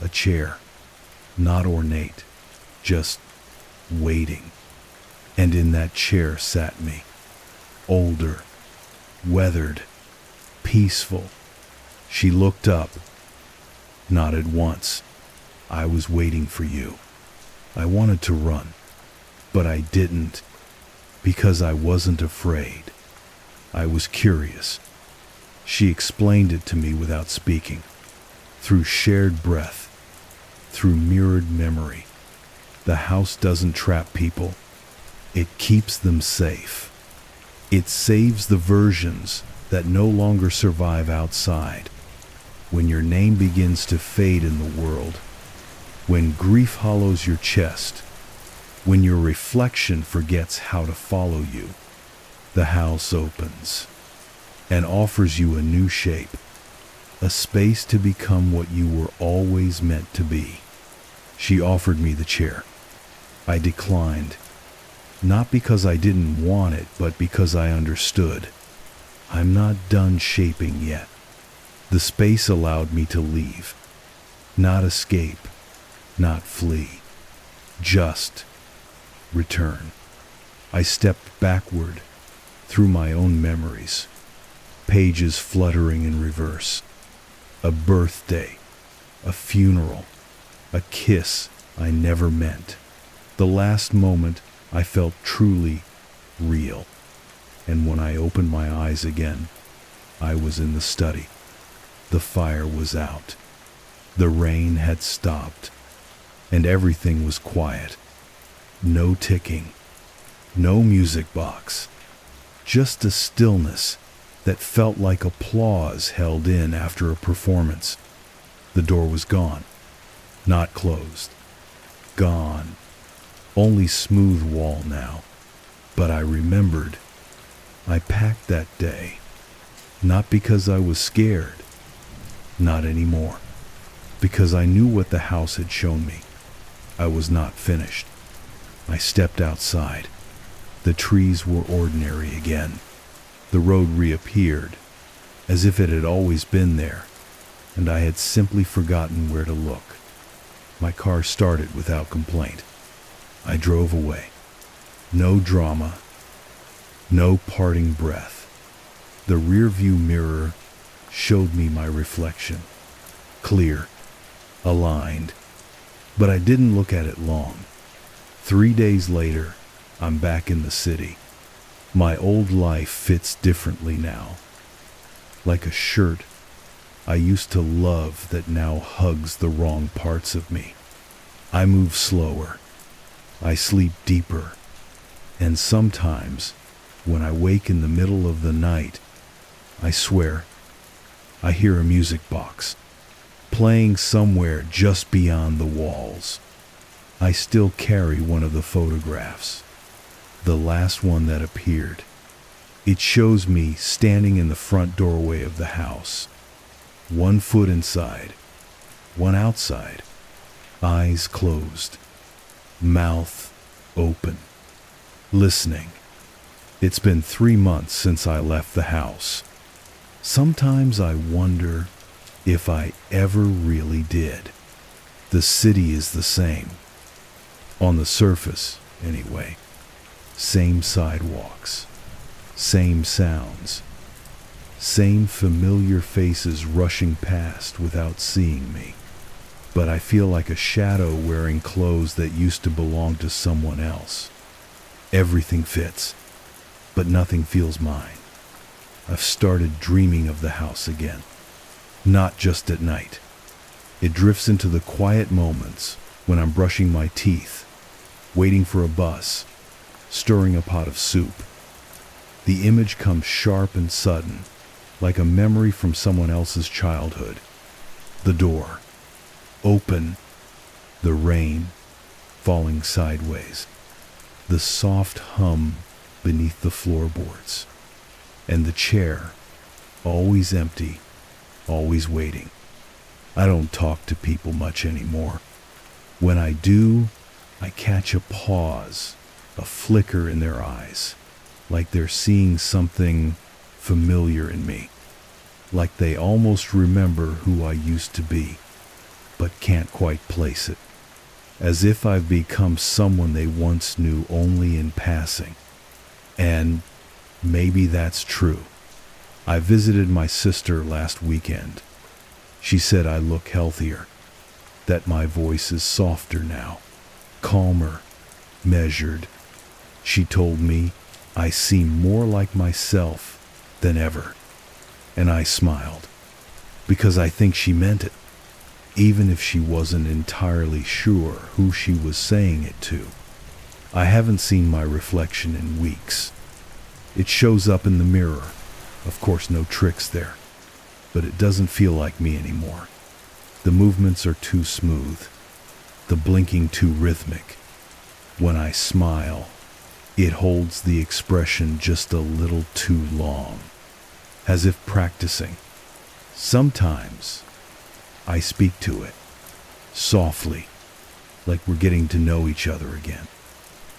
a chair, not ornate, just waiting. And in that chair sat me, older, weathered, peaceful. She looked up, nodded once. "I was waiting for you." I wanted to run, but I didn't, because I wasn't afraid. I was curious. She explained it to me without speaking, through shared breath, through mirrored memory. The house doesn't trap people. It keeps them safe. It saves the versions that no longer survive outside. When your name begins to fade in the world, when grief hollows your chest, when your reflection forgets how to follow you, the house opens and offers you a new shape, a space to become what you were always meant to be. She offered me the chair. I declined, not because I didn't want it, but because I understood. I'm not done shaping yet. The space allowed me to leave, not escape, not flee. Just return. I stepped backward through my own memories, pages fluttering in reverse. A birthday, a funeral, a kiss I never meant. The last moment I felt truly real. And when I opened my eyes again, I was in the study. The fire was out. The rain had stopped. And everything was quiet. No ticking. No music box. Just a stillness that felt like applause held in after a performance. The door was gone. Not closed. Gone. Only smooth wall now. But I remembered. I packed that day. Not because I was scared. Not anymore. Because I knew what the house had shown me. I was not finished. I stepped outside. The trees were ordinary again. The road reappeared, as if it had always been there, and I had simply forgotten where to look. My car started without complaint. I drove away. No drama. No parting breath. The rearview mirror showed me my reflection. Clear. Aligned. But I didn't look at it long. 3 days later, I'm back in the city. My old life fits differently now. Like a shirt I used to love that now hugs the wrong parts of me. I move slower. I sleep deeper. And sometimes, when I wake in the middle of the night, I swear, I hear a music box playing somewhere just beyond the walls. I still carry one of the photographs, the last one that appeared. It shows me standing in the front doorway of the house, 1 foot inside, 1 outside, eyes closed, mouth open, listening. It's been 3 months since I left the house. Sometimes I wonder if I ever really did. The city is the same. On the surface, anyway. Same sidewalks. Same sounds. Same familiar faces rushing past without seeing me. But I feel like a shadow wearing clothes that used to belong to someone else. Everything fits, but nothing feels mine. I've started dreaming of the house again. Not just at night. It drifts into the quiet moments when I'm brushing my teeth, waiting for a bus, stirring a pot of soup. The image comes sharp and sudden, like a memory from someone else's childhood. The door, open, the rain falling sideways, the soft hum beneath the floorboards, and the chair, always empty, always waiting. I don't talk to people much anymore. When I do, I catch a pause, a flicker in their eyes, like they're seeing something familiar in me, like they almost remember who I used to be, but can't quite place it, as if I've become someone they once knew only in passing. And maybe that's true. I visited my sister last weekend. She said I look healthier, that my voice is softer now, calmer, measured. She told me I seem more like myself than ever. And I smiled, because I think she meant it, even if she wasn't entirely sure who she was saying it to. I haven't seen my reflection in weeks. It shows up in the mirror. Of course, no tricks there. But it doesn't feel like me anymore. The movements are too smooth. The blinking too rhythmic. When I smile, it holds the expression just a little too long, as if practicing. Sometimes I speak to it, softly, like we're getting to know each other again.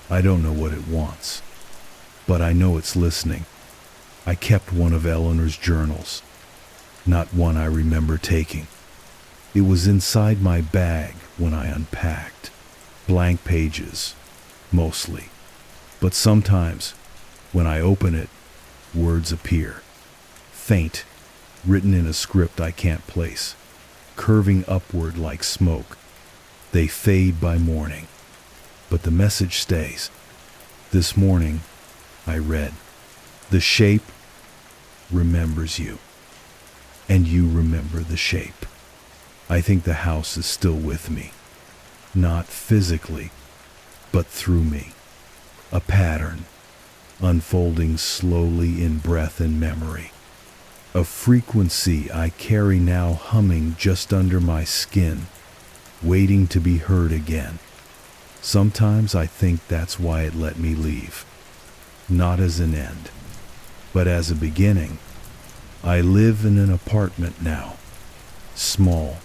I don't know what it wants, but I know it's listening. I kept one of Eleanor's journals, not one I remember taking. It was inside my bag when I unpacked. Blank pages, mostly. But sometimes, when I open it, words appear. Faint, written in a script I can't place, curving upward like smoke. They fade by morning, but the message stays. This morning, I read, "The shape remembers you, and you remember the shape." I think the house is still with me, not physically, but through me. A pattern, unfolding slowly in breath and memory. A frequency I carry now humming just under my skin, waiting to be heard again. Sometimes I think that's why it let me leave. Not as an end, but as a beginning. I live in an apartment now. Small,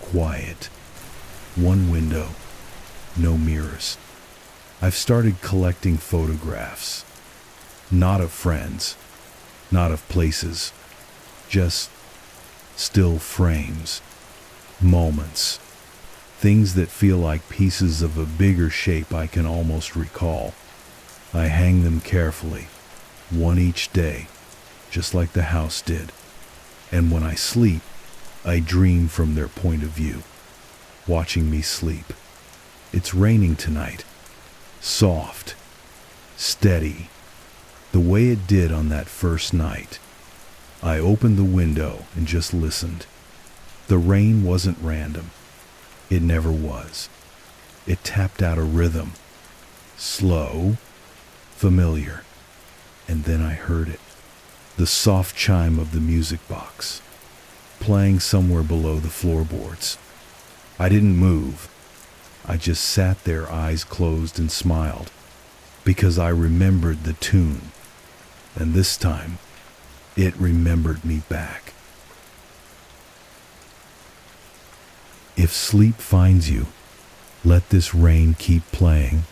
quiet. One window, no mirrors. I've started collecting photographs. Not of friends, not of places, just still frames, moments, things that feel like pieces of a bigger shape I can almost recall. I hang them carefully, one each day, just like the house did. And when I sleep, I dream from their point of view, watching me sleep. It's raining tonight, soft, steady, the way it did on that first night. I opened the window and just listened. The rain wasn't random. It never was. It tapped out a rhythm, slow, familiar, and then I heard it. The soft chime of the music box, playing somewhere below the floorboards. I didn't move. I just sat there, eyes closed, and smiled, because I remembered the tune, and this time, it remembered me back. If sleep finds you, let this rain keep playing,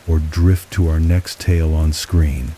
or drift to our next tale on screen.